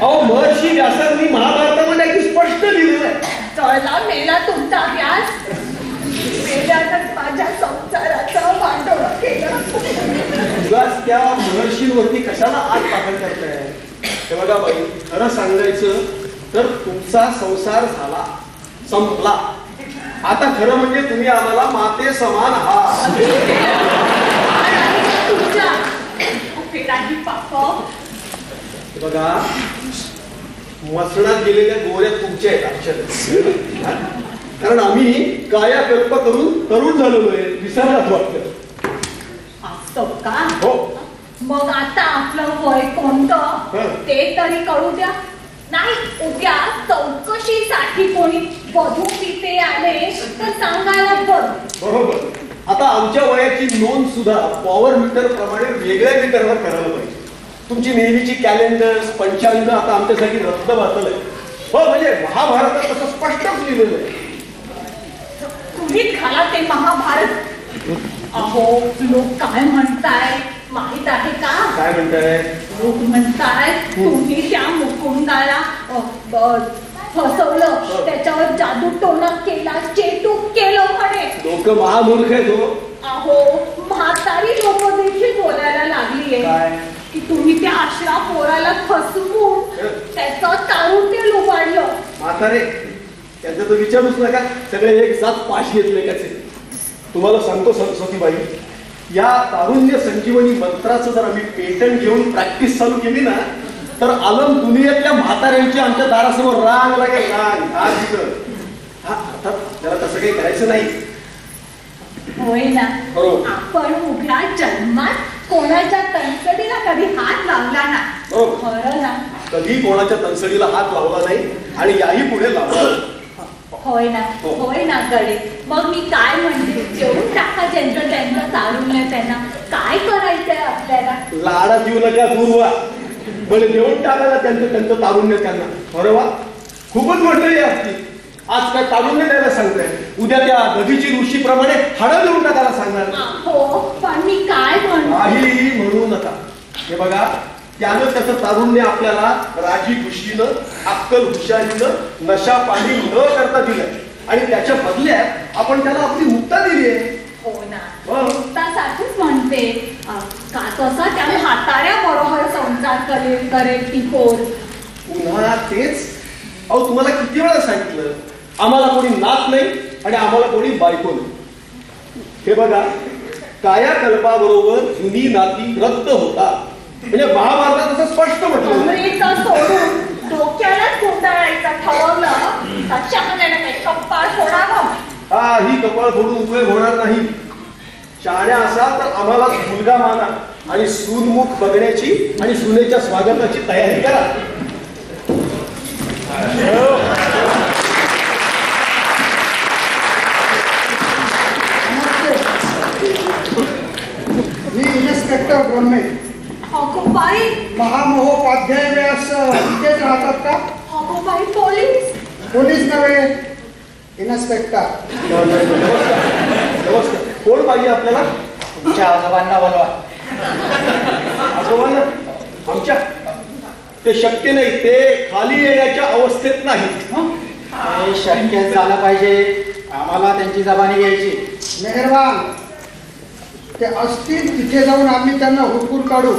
अहो महर्षी व्यासांनी महाभारतामध्ये अगदी स्पष्ट वरती कशाला आग पाकड करताय? हे बघा बाई, खरं सांगायचं तर तुमचा संसार झाला, संपला. आता खरं म्हणजे तुम्ही आम्हाला माते समान आहात. तुमच्या फेराही पाप. हे बघा, मसणात गेलेल्या गोऱ्या तुमच्या आहेत अक्षर. कारण आम्ही कायाकल्प करून तरुण झालेलो आहे, विसरलाच वाटतं. असं का? हो. मग आता आपलं वय कोणतं ते तरी कळू द्या. नाही, उद्या चौकशीसाठी कोणी वधू तिथे आले तर सांगायला बरं. बरोबर. आता आमच्या वयाची नोंद सुद्धा पॉवर मीटर प्रमाणे वेगळ्या मीटरवर करायला पाहिजे. तुमची नेहमीची कॅलेंडर्स, पंचांग आता आमच्यासाठी रद्द बातल आहे. हो, म्हणजे महाभारतात तसं स्पष्टच लिहिलेलं आहे. तुम्ही घाला ते महाभारत. अहो, लोक काय म्हणताय माहित आहे का? काय म्हणताय? लोक म्हणताय तुम्ही त्या मुकुंदाला फसवलं, त्याच्यावर जादू टोना केला, चेटूक केलं म्हणे. लोक महामूर्ख आहेत हो. अहो, म्हातारी लोक देखील बोलायला लागलीये की तुम्ही त्या आश्रा पोराला फसवून त्याचं तारुण्य लुबाडलं. म्हातारे त्यांचा तो विचारूच नका. सगळे एक साथ पाश घेतले कसे. तुम्हाला सांगतो सरस्वतीबाई, या तारुण्य संजीवनी मंत्राचं जर आम्ही पेटंट घेऊन प्रॅक्टिस चालू केली ना, तर आलम दुनियेतल्या म्हाताऱ्यांची आमच्या दारासमोर रांग लागेल. रांग हा अर्थात त्याला तसं काही करायचं नाही. होय ना. आपण उभ्या जन्मात कोणाच्या तणसडीला कधी हात लावला ना. खरं ना. कधी कोणाच्या तणसडीला हात लावला नाही आणि याही पुढे लावला. होय ना. होय ना गडे. मग मी काय म्हणते, जेवून टाका ज्यांचं त्यांचं तारुण्य. त्यांना काय करायचंय आपल्याला? लाडा देऊ नका दूरवा. बरं, देऊन टाकायला त्यांचं तारुण्य त्यांना. बरं वा, खूपच मंडळी असती. आज काय तारुण्य द्यायला सांगताय, उद्या त्या दधीची ऋषीप्रमाणे हाडं देऊन टाकायला सांगणार. हो, पण मी काय म्हणतो, काही म्हणू नका. हे बघा, त्यानं त्याचं तारुण्य आपल्याला राजी खुशीनं, अक्कल हुशारीनं, नशा पाणी न करता दिलं आणि त्याच्या बदल्यात आपण त्याला आपली मुक्ता दिली आहे. हो ना. मुक्तासाठीच म्हणते का तसा त्या म्हाताऱ्या बरोबर संसार करेल ती पोर. पुन्हा तेच. अहो, तुम्हाला किती वेळा सांगितलं, आम्हाला कोणी नात नाही आणि आम्हाला कोणी बायको नाही. हे बघा, कायाकल्पाबरोबर जुनी नाती रद्द होतात. म्हणजे महाभारतात असं स्पष्ट म्हटलं. सोडून डोक्यालाच गुंडाळायचं ठरवलं तर शहाण्याने काही कप्पाळ फोडावं. हा, ही कपाळ फोडून उपयोग होणार नाही. शहाण्या असाल तर आम्हाला मुलगा माना आणि सूनमुख बघण्याची आणि सुनेच्या स्वागताची तयारी करा. मी इन्स्पेक्टर ब्रह्मे. हगोबाई, महामहोपाध्याय व्यास इथेच राहतात का? हगोबाई पोलीस. पोलीस नव्हे, इन्स्पेक्टर. नमस्कार. कोण पाहिजे आपल्याला? तुमच्या आजोबांना बोलवा. आजोबांना? आमच्या? ते शक्य नाही. ते खाली येण्याच्या अवस्थेत नाही. हे शक्य झालं पाहिजे. आम्हाला त्यांची जबानी घ्यायची. मेहरबान. ते असतील तिथे जाऊन आम्ही त्यांना हुडकून काढू.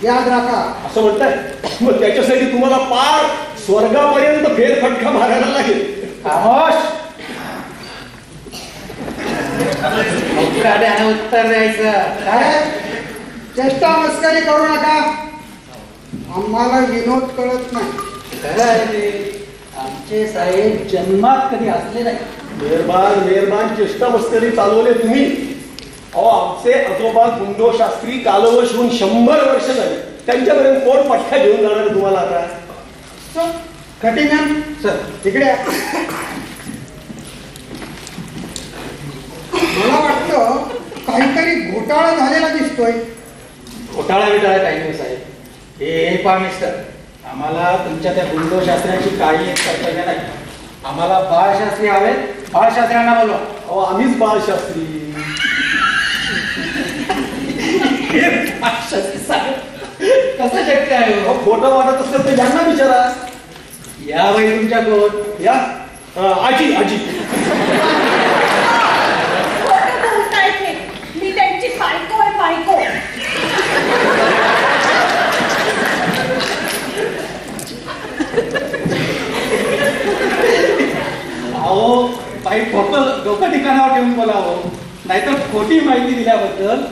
याद राखा. असं म्हणताय? मग त्याच्यासाठी तुम्हाला पार स्वर्गापर्यंत फेरफटका मारायला लागेल. खामोश. उत्तर द्यायचं. काय चेष्टा मस्करी करू नका. आम्हाला विनोद कळत नाही. खरं आहे ते. आमचे साहेब जन्मात कधी असले नाही. मेहरबान चेष्टा मस्करी चालवले तुम्ही. अहो, आमचे आजोबा गुंडो शास्त्री कालवश होऊन 100 वर्ष झाली. त्यांच्यापर्यंत कोण पठ्ठा घेऊन जाणार तुम्हाला आता? कटिंग सर तिकडे. मला वाटतं काहीतरी घोटाळा झालेला दिसतोय. घोटाळा बिटाळा काही नाही साहेब. हे पहा मिस्टर, आम्हाला तुमच्या त्या गुंडो शास्त्राची काही एक कर्तव्य नाही. आम्हाला बाळशास्त्री हवेत. बाळशास्त्र्यांना बोलवा. अहो, आम्हीच बाळशास्त्री. कसं शक्य आहे? खोटं वाटत असेल तर यांना विचारा. या बाई तुमच्या कोण? या आजी. खोटं बोलताय ते. मी त्यांची बायको आहे, बायको. बाई डोकं ठिकाणावर ठेवून बोलावं, नाहीतर खोटी माहिती दिल्याबद्दल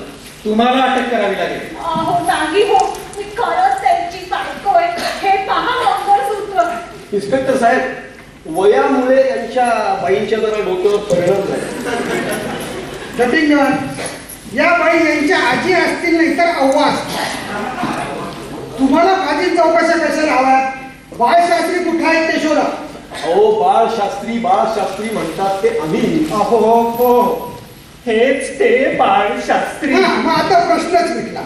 तुम्हाला अटक करावी लागेल. अहो नाही हो, मी खरंच त्यांची बायको आहे. हे पहा मंगळसूत्र. इन्स्पेक्टर साहेब, वयामुळे यांच्या बाईंच्या जरा डोक्यावर परिणाम झाला. या बाई यांच्या आजी असतील नाही तर अव्वा असतील. तुम्हाला माझी चौकशा कशाला हव्यात? बाळशास्त्री कुठे आहेत ते शोधा. अहो बाळशास्त्री म्हणतात ते आम्ही. अहो हो, हेच ते बाळशास्त्री. मग आता प्रश्नच मिटला.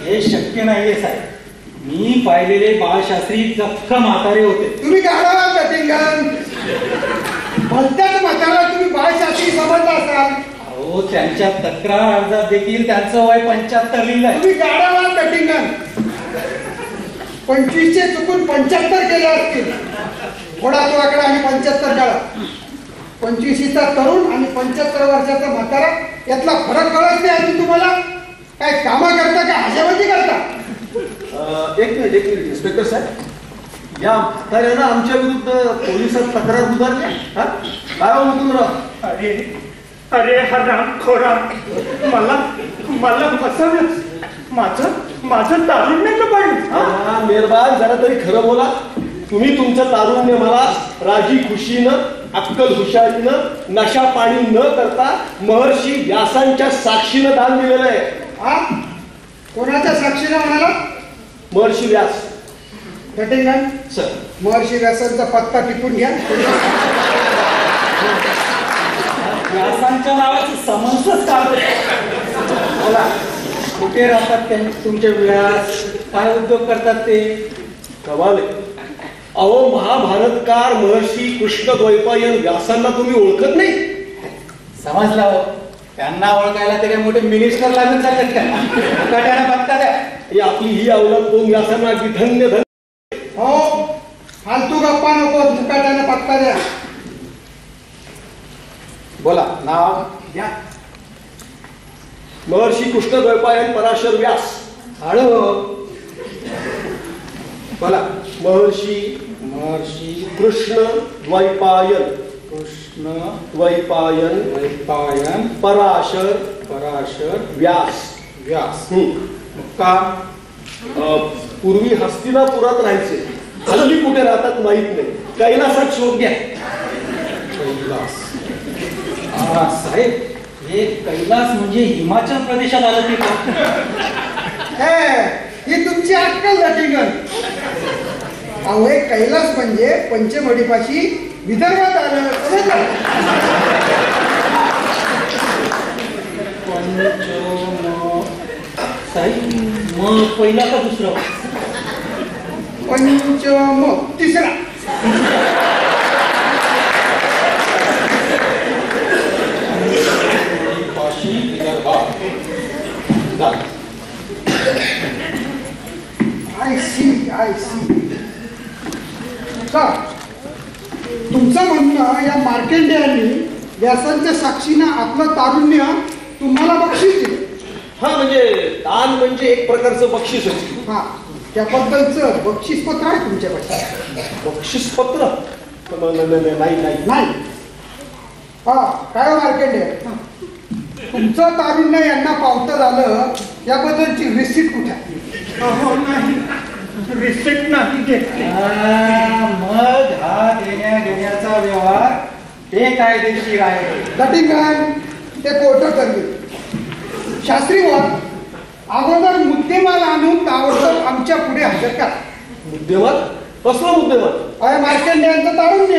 हे शक्य नाहीये साहेब. मी पाहिलेले बाळशास्त्री जख्ख म्हातारे होते. तुम्ही गाडावा कटिंगन भलत्याच म्हातारा तुम्ही बाळशास्त्री समजता असाल. अहो त्यांच्या तक्रार अर्जात देखील त्यांचं वय 75 लिहिलंय. तुम्ही गाडावा कटिंगन 25चे चुकून 75 केले असतील. थोडा तो आकडा आणि 75 काढा. 25चा तरुण आणि 75 वर्षाचा म्हातारा यातला फरक कळत नाही अजून तुम्हाला? काय कामं करता का हशामती करता? एक मिनिट इन्स्पेक्टर साहेब, या म्हाताऱ्यानं आमच्या विरुद्ध पोलिसात तक्रार उभारली. काय म्हणतो? अरे हा रामखोरा, मला फसवलंच. माझं तारुण्य कपाळी. मेहरबान, जरा तरी खरं बोला. तुम्ही तुमचं तारुण्य मला राजी खुशीनं, अक्कल हुशारीनं, नशा पाणी न करता महर्षी व्यासांच्या साक्षीनं दान दिलेलं आहे. कोणाच्या साक्षीनं म्हणाला? महर्षी व्यास. कटिंगन सर, महर्षी व्यासांचा पत्ता टिपून घ्या. व्यासांच्या नावाचं समन्सच काढलं. बोला, कुठे राहतात तुमचे व्यास? काय उद्योग करतात ते? कमाल आहे. अहो महाभारतकार महर्षी कृष्णद्वैपायन व्यासांना तुम्ही ओळखत नाही? समजलं हो. त्यांना ओळखायला ते काही मोठे मिनिस्टर लागून जातात का? बघता द्या. आपली ही अवलंब कोण व्यासांना अगदी धन्य धन्य. हो, फालतू गप्पा नको, झुकाट्याने पत्ता द्या. बोला, नाव द्या. महर्षी कृष्णद्वैपायन पराशर व्यास. हळू बोला. महर्षी कृष्ण द्वैपायन पराशर व्यास. का? पूर्वी हस्तिनापुरात राहायचे. हल्ली कुठे राहतात माहित नाही. कैलासात शोध घ्या. कैलास. साहेब, हे कैलास म्हणजे हिमाचल प्रदेशात आलं की ही तुमची अक्कल कटिंगन. अहो कैलास म्हणजे पंचमढीपाशी विदर्भात आलं. मग पहिला का दुसरा? पंचम तिसरा. I see. तुमचं म्हणणं या मार्केंडेयांनी व्यासांच्या साक्षीनं आपलं तारुण्य तुम्हाला बक्षीस दिलं. म्हणजे दान म्हणजे एक प्रकारचं बक्षीस होतं. त्याबद्दलचं बक्षीसपत्र आहे तुमच्याकडे? बक्षीसपत्र नाही. काय मार्केंडे, तुमचं तारुण्य यांना पावतं झालं याबद्दलची रिसिप्ट कुठे आहे? नाही, रिसिप्ट नाही घेतली. मग हा देण्या घेण्याचा व्यवहार बेकायदेशीर आहे. कटिंगन ते कोर्ट करतील. शास्त्री अगोदर मुद्देमाल आणून ताबडतोब आमच्या पुढे हजर करा. मुद्देमाल? कसला मुद्देमाल? अरे मार्केंडेयांचं तारुण्य.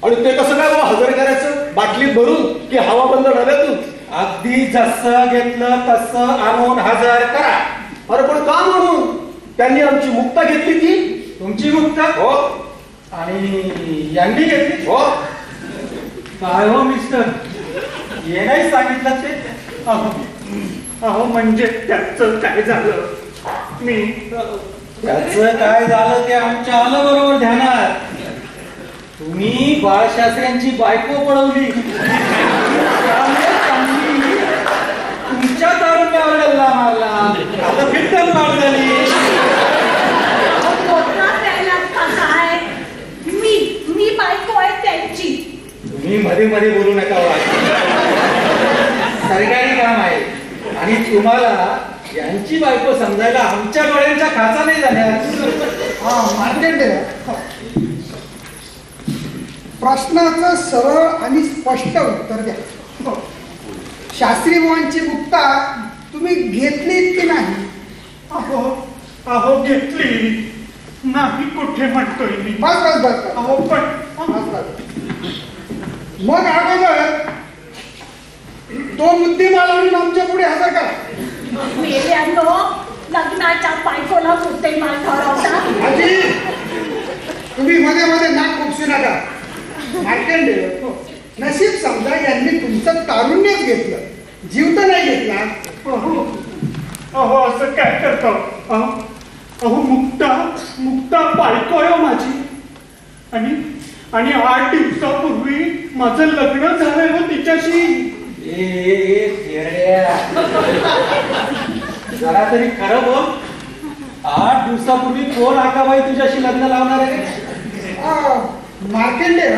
आणि ते कसं काय हजर करायचं? बाटलीत भरून की हवा बंद डब्यातून? अगदी जसं घेतलं तसं आणून हजर करा. अरे पण का म्हणून? त्यांनी आमची मुक्ता घेतली की? तुमची मुक्ता? हो. आणि यांनी घेतली? हो. काय हो मिस्टर, हे नाही सांगितलं ते? अहो म्हणजे त्याचं काय झालं? त्याचं काय झालं ते आमच्या आलं बरोबर ध्यानात. तुम्ही बाळशास्त्र्यांची बायको पळवली. तुमच्या तारुण्यावर गल्ला मारला. आता फिटकन वाढ झाली. मी बायको आहे त्यांची. तुम्ही मध्ये मध्ये बोलू नका हो. सरकारी काम आहे आणि तुम्हाला यांची बायको समजायला आमच्या डोळ्यांच्या खाचा नाही झाल्या. मार्केट प्रश्नाचं सरळ आणि स्पष्ट उत्तर द्या. शास्त्री बुवांची मुक्ता तुम्ही घेतलीत की नाही? अहो घेतली नाही कुठे म्हणतोय मी. बस बस बस अहो पण मग अगोदर तो मुद्देमाल आणून आमच्या पुढे हजर करा. मेल्यानो लग्नाच्या बायकोला मुद्देमाल ठरवता. आजी तुम्ही मध्ये मध्ये नाक खुपसू नका. मार्केंडेय नशीब समजा यांनी तुमचं तारुण्यच घेतलं, जीव तर नाही घेतला. अहो असं काय करतो. अहो मुक्ता बायको आहे माझी आणि 8 दिवसापूर्वी माझं लग्न झालंय हो तिच्याशी. जरा तरी खरं बोल. 8 दिवसापूर्वी कोण आकाबाई तुझ्याशी लग्न लावणार आहे? मार्केंडेय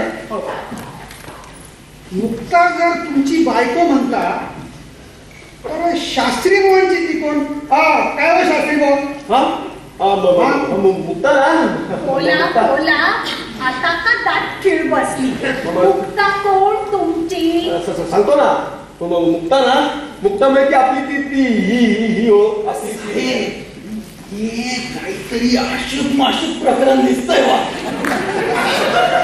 मुक्ता जर तुमची बायको म्हणता तर शास्त्री बुवांची ती कोण? काय हो शास्त्री बुवा? मुक्ता बोला आता का दाट खीळ बसली. मुक्ता कोण तुमची? सांगतो ना. मुक्ता म्हणजे आपली ती ही हो असली. काहीतरी अशुभ माशुभ प्रकरण दिसतंय बा.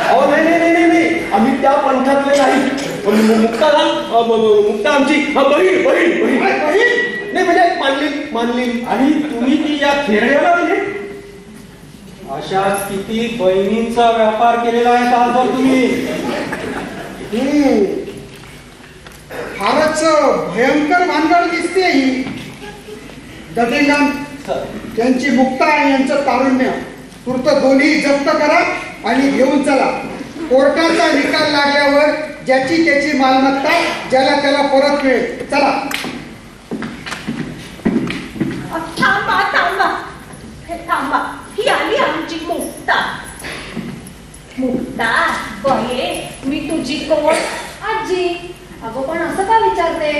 अहो नाही आम्ही त्या पंथातले नाही. मुक्ता आमची बहीण नाही म्हणजे मानली. आणि तुम्ही ती या खेरड्याला दिली. अशा स्थितीत बहिणींचा व्यापार केलेला आहे का जर तुम्ही? फारच भयंकर भानगड दिसते ही. दटिंगम त्यांची मुक्ता आणि यांचं तारुण्य तूर्त दोन्ही जप्त करा आणि घेऊन चला. कोर्टाचा निकाल लागल्यावर ज्याची त्याची मालमत्ता ज्याला त्याला परत मिळेल. चला. थांबा ही आली आमची मुक्ता. बये मी तुझी कोण? आजी. अगं पण असं का विचारते?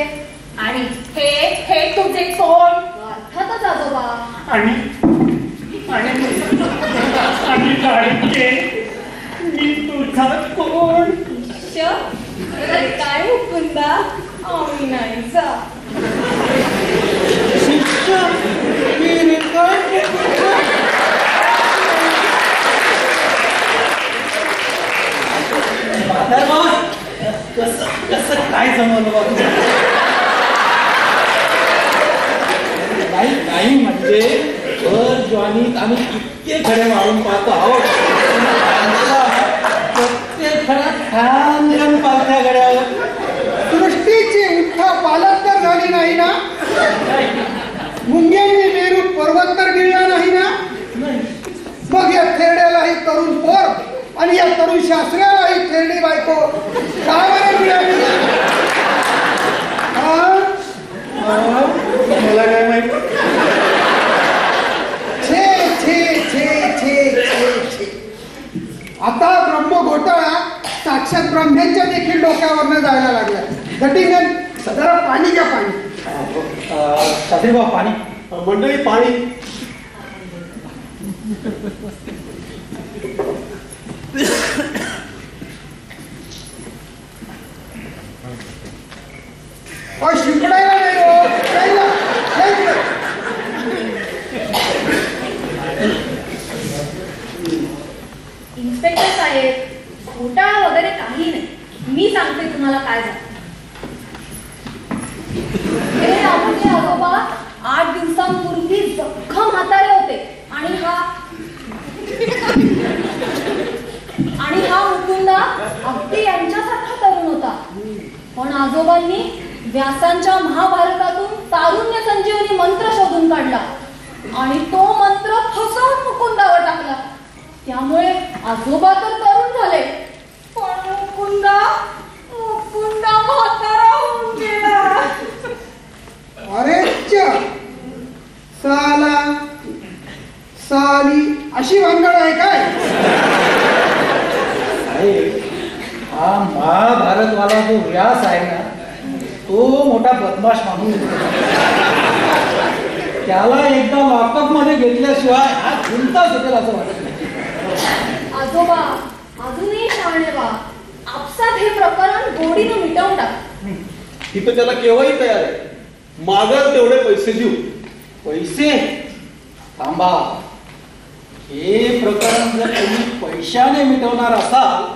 आणि हे तुझे कोण? अर्थातच आजोबा. आणि लाडके मी तुझा कोण? काय मुकुंदा आम्ही नाही जा. कसं काय जमवलं बा तुझं? नाही म्हणजे भर ज्वानीत आम्ही इतके खडे मारून पाहतो आहोत. प्रत्येक खड्यात खान पालथ्या गड्यावर. सृष्टीची उठा पालक तर झाली नाही ना? मुंग्यांनी मेरू पर्वत तर गिळला नाही ना? मग या थेरड्यालाही तरुण पोर आणि या तरुण शास्त्र्यालाही थेरडी बायको काय बरं मिळाली? मला काय माहित. छे छे छे छे छे छे. आता ब्रह्म घोटाळा साक्षात ब्रह्म्यांच्या देखील डोक्यावरनं जायला लागला. घटिंगन जरा पाणी घ्या. पाणी. शास्त्री बाबा पाणी. मंडळी पाणी. शिंपडायला नाही हो. इन्स्पेक्टर साहेब घोटाळा वगैरे काही नाही. मी सांगते तुम्हाला काय झालं. हे आपले आजोबा 8 दिवसांपूर्वी जखम म्हातारे होते आणि हा मुकुंदा अगदी यांच्यासारखा तरुण होता. पण आजोबांनी व्यासांच्या महाभारतातून तारुण्य संजीवनी मंत्र शोधून काढला आणि तो मंत्र फसवून मुकुंदावर टाकला. त्यामुळे आजोबा तर तरुण झाले पण मुकुंदा म्हातारा होऊन गेला. अरे साली अशी भानगड आहे काय? हा महाभारतवाला जो व्यास आहे ना, तो मोठा बदमाश माणूस. त्याला एकदा लॉकअप मध्ये घेतल्याशिवाय हा चिंता सुटेल असं वाटत नाही. आजोबा अजूनही शहाणे बा. आपसात हे प्रकरण गोडीनं मिटवून टाक. ती तर त्याला केव्हाही तयार आहे. मागं तेवढे पैसे देऊ. पैसे? थांबा. हे प्रकरण जर तुम्ही पैशाने मिटवणार असाल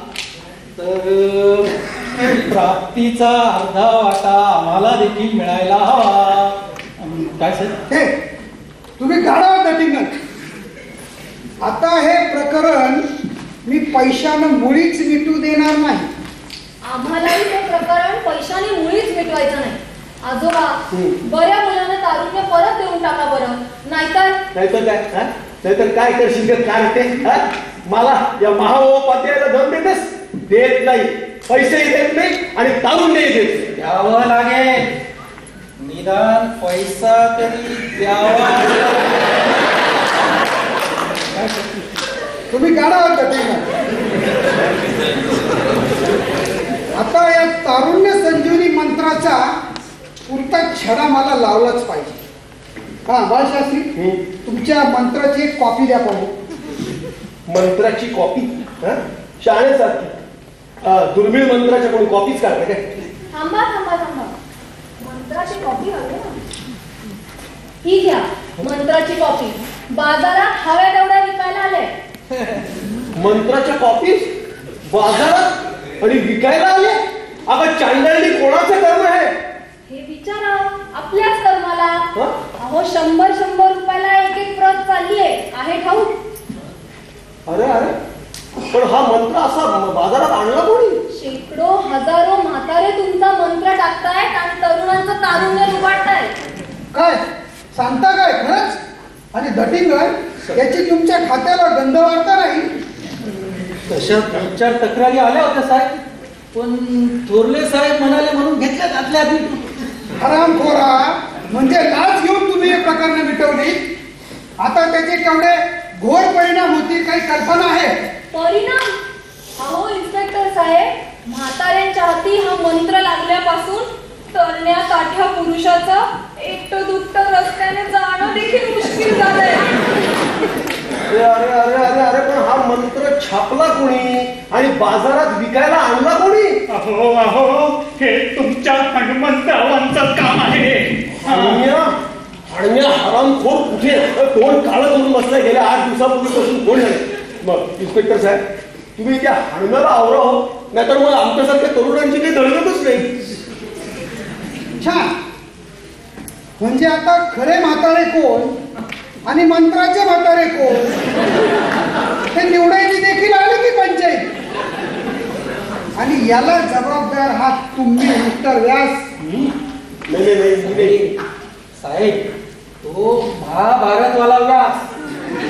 तर प्राप्तीचा अर्धा वाटा आम्हाला देखील मिळायला हवा. काय सर? हे तुम्ही गाडा दटिंगन. आता हे प्रकरण मी पैशानं मुळीच मिटू देणार नाही. आम्हालाही हे प्रकरण पैशाने मुळीच मिटवायचं नाही. आजोबा बऱ्या मुलांना तारुण्य परत देऊन टाका बरं. नाहीतर काय करशील काय मला या महाउपाध्यायाला दम देतेस? देत नाही. पैसेही देत नाही आणि तारुण्यही देत. द्यावं लागेल. निदान पैसा तरी द्यावा. तुम्ही गाडा दटिंगन. आता या तारुण्य संजीवनी मंत्राचा पुरता छडा मला लावलाच पाहिजे. हा बाळशास्त्री, तुमच्या मंत्राची एक कॉपी द्या पाहू. मंत्राची कॉपी? शाळेसारखी दुर्मिळ मंत्राच्या कोणी कॉपीच काढते काय? थांबा थांबा थांबा. मंत्राची कॉपी हवी ना. ही घ्या मंत्राची कॉपी. बाजारात हव्या तेवढ्या विकायला आले. मंत्राच्या कॉपीज बाजारात आणि विकायला आले? अगं चांडळी कोणाचं कर्म आहे? हे विचारा आपल्याच कर्माला. अहो 100 रुपयाला एक प्रत चालली आहे ठाऊक. अरे अरे, पण हा मंत्र असा बाजारात आणला कोणी? शेकडो हजारो म्हातारे तुमचा मंत्र टाकतायत आणि तरुणांचं तारुण्य लुबाडतायत. काय सांगता काय खरंच? आणि दटिंगन याची तुमच्या खात्याला गंध वाढता नाही. तशा 3-4 तक्रारी आल्या होत्या साहेब, पण थोरले साहेब म्हणाले म्हणून घेतल्यात आतल्या आधी. हरामखोरा, म्हणजे लाच घेऊन तुम्ही हे प्रकरण मिटवली. आता त्याचे केवढे घोर परिणाम होतील काही कल्पना आहे? परिणाम? अहो इन्स्पेक्टर साहेब, म्हाताऱ्यांच्या हाती हा मंत्र लागल्यापासून तरण्या काठ्या पुरुषाचं एकटं दुट्टं रस्त्याने जाणं देखील मुश्किल झालंय. अरे अरे अरे अरे अरे, पण हा मंत्र छापला कोणी आणि बाजारात विकायला आणला कोणी? अहो अहो, हे तुमच्या हनुमंतरावांचं काम आहे. हणम्या हरामखोर कुठे तोंड काळं करून बसलाय गेल्या 8 दिवसापूर्वीपासून कोण आहे? मग इन्स्पेक्टर साहेब, तुम्ही त्या हणम्याला आवरा हो, नाहीतर मग आमच्यासारख्या तरुणांची काही दळगतच नाही. छान. म्हणजे आता खरे म्हातारे कोण आणि मंत्राचे म्हातारे कोण हे निवडायची देखील आली की पंचायत. आणि याला जबाबदार हा तुम्ही मिस्टर व्यास. नाही साहेब, तो महाभारतवाला व्यास,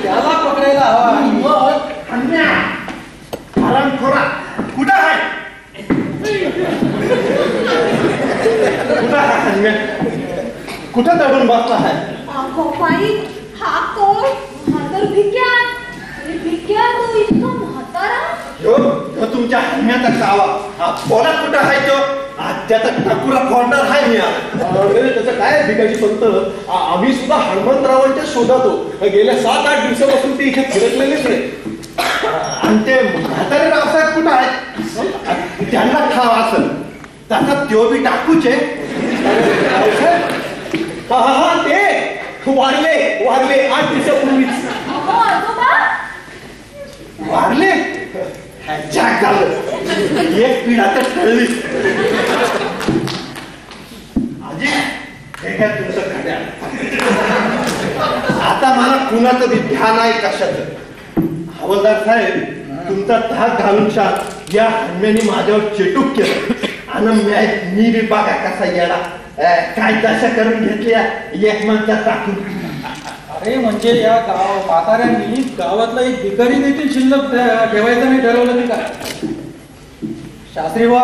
त्याला पकडायला हवा. मग हरामखोरा कुठं आहे? कुठं दडून बसला आहे? अगो बाई, हा कोण? हा तर भिक्या. आणि भिक्या तो इतका म्हातारा. हो तुमच्या हरण्याचा कावा. हा बोला कुठं आहे तो? त्याचा टकुरा फोडणार आहे मी. त्याचं काय भिकाजी पंत, आम्ही सुद्धा हनुमंतरावांच्या शोधात हो. गेल्या 7-8 दिवसापासून ते इथे फिरकलेलेच नाही. आणि ते म्हातारे रावसाहेब कुठं आहेत? त्यांना ठाव असेल त्याचा त्यो बी टाकूच आहे. हा ते वारले 8 दिवसापूर्वीच. अहो आजोबा, वारले? ह्याच्या झालं एक पिढा तर कळली. आजी हे काय तुमचं खाड्या? आता मला कुणाचं बी ध्यान आहे कशाचं. हवालदार साहेब, तुमचा धाक घालून शात या हन्म्याने माझ्यावर चेटूक केलं आणि मी बी बघा कसा येडा काय दशा करून घेतल्या एक माणसा टाकून. अरे म्हणजे या म्हाताऱ्यांनी गावातला एक भिकारी देखील शिल्लक ठेवायचं नाही ठरवलं नाही का? शास्त्री बा,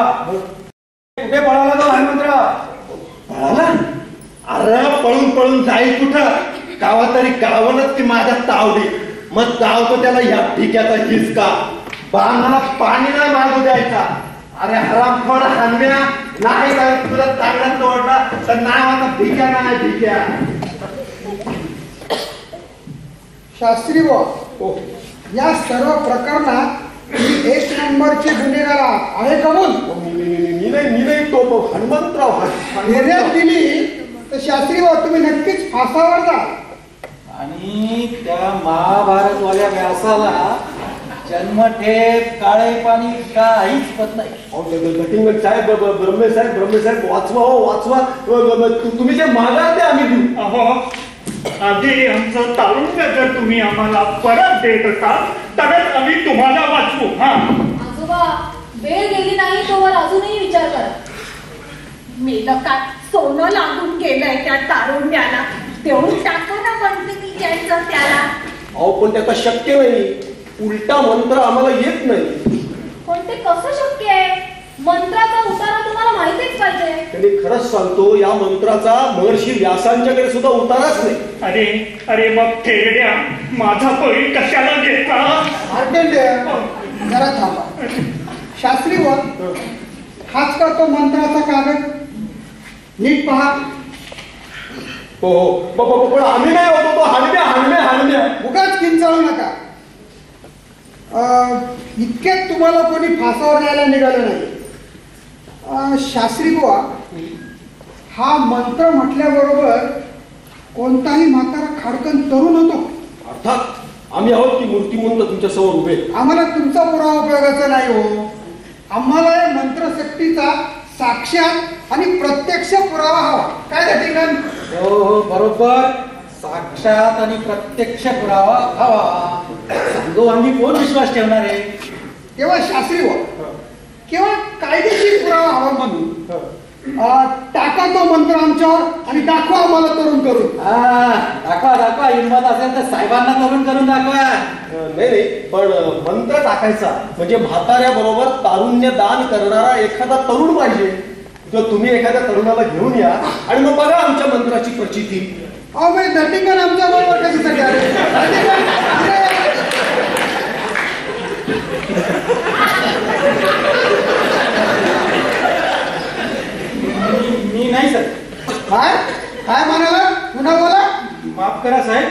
कुठे पळाला तो हनुमंतराव? पळाला? अरे पळून जाईल कुठं? गावात तरी गावानच की माझ्या तावडी. मग गावतो त्याला या ठिक्याचा हिसका. बाणाला पाणी नाही मागू द्यायचा. अरे हरामखोर हानम्या, नाही काय तुला चांगला तोडला तर नाव आता भिक्या नाही भिक्या. शास्त्री बुवा, या सर्व प्रकरणात मी 1 नंबरची गुन्हेगार आहे कबूल. मी नाही तो हनुमंतराव निर्णय दिली तर शास्त्री बुवा तुम्ही नक्कीच फासावर जा. आणि त्या महाभारतवाल्या व्यासाला जन्मठेप काळे पाणी काहीच पत नाही. साहेब ब्रह्मेसाहेब वाचवा हो वाचवा. तुम्ही जे मागाल ते आम्ही देऊ. अहो आधी आमचं तारुण्य जर तुम्ही आम्हाला परत देत असाल तरच आम्ही तुम्हाला वाचवू. हा आजोबा, वेळ गेली नाही तोवर अजूनही विचार करा. मेलं का सोनं लागून गेलंय त्या तारुण्याला. देऊन टाकू ना म्हणते मी ज्याचं त्याला. अहो पण ते आता शक्य नाही. उलटा मंत्र आम्हाला येत नाही. पण ते कसं शक्य आहे? मंत्राचा उतारा तुम्हाला माहितीच पाहिजे. त्यांनी खरंच सांगतो या मंत्राचा महर्षी व्यासांच्याकडे सुद्धा उताराच नाही. अरे अरे मग थेरड्या माझा बळी कशाला घेतला. मार्कंडेय, जरा थांबा. शास्त्री बुवा, हाच का तो मंत्राचा कागद? नीट पहा. हो पण आम्ही नाही होतो तो हानम्या. उगाच किंचाळू नका. इतक्यात तुम्हाला कोणी फासावर न्यायला निघालं नाही. शास्त्री बुवा, हा मंत्र म्हटल्याबरोबर कोणताही म्हातारा खाडकन तरुण होतो. अर्थात आम्ही आहोत की मूर्तिमंत तुमच्या समोर उभे. आम्हाला तुमचा पुरावा उपयोगाचा नाही हो. आम्हाला या मंत्रशक्तीचा साक्षात आणि प्रत्यक्ष पुरावा हवा. काय धटिंगण? हो बरोबर. साक्षात आणि प्रत्यक्ष पुरावा हवा. सांगो आम्ही कोण विश्वास ठेवणार आहे? तेव्हा शास्त्री बुवा, केवळ कायदेशीर पुरावा हवा म्हणून टाका तो मंत्र आमच्यावर आणि दाखवा आम्हाला तरुण करून. दाखवा हिंमत असेल तर साहेबांना तरुण करून दाखवा. नाही पण मंत्र टाकायचा म्हणजे म्हाताऱ्या बरोबर तारुण्य दान करणारा एखादा तरुण पाहिजे. जो तुम्ही एखाद्या तरुणाला घेऊन या आणि मग बघा आमच्या मंत्राची प्रचिती. अहो म्हणजे धटिंगण आमच्या बरोबर कशासाठी आले? मी नाही सर. काय म्हणाला? पुन्हा बोला. माफ करा साहेब,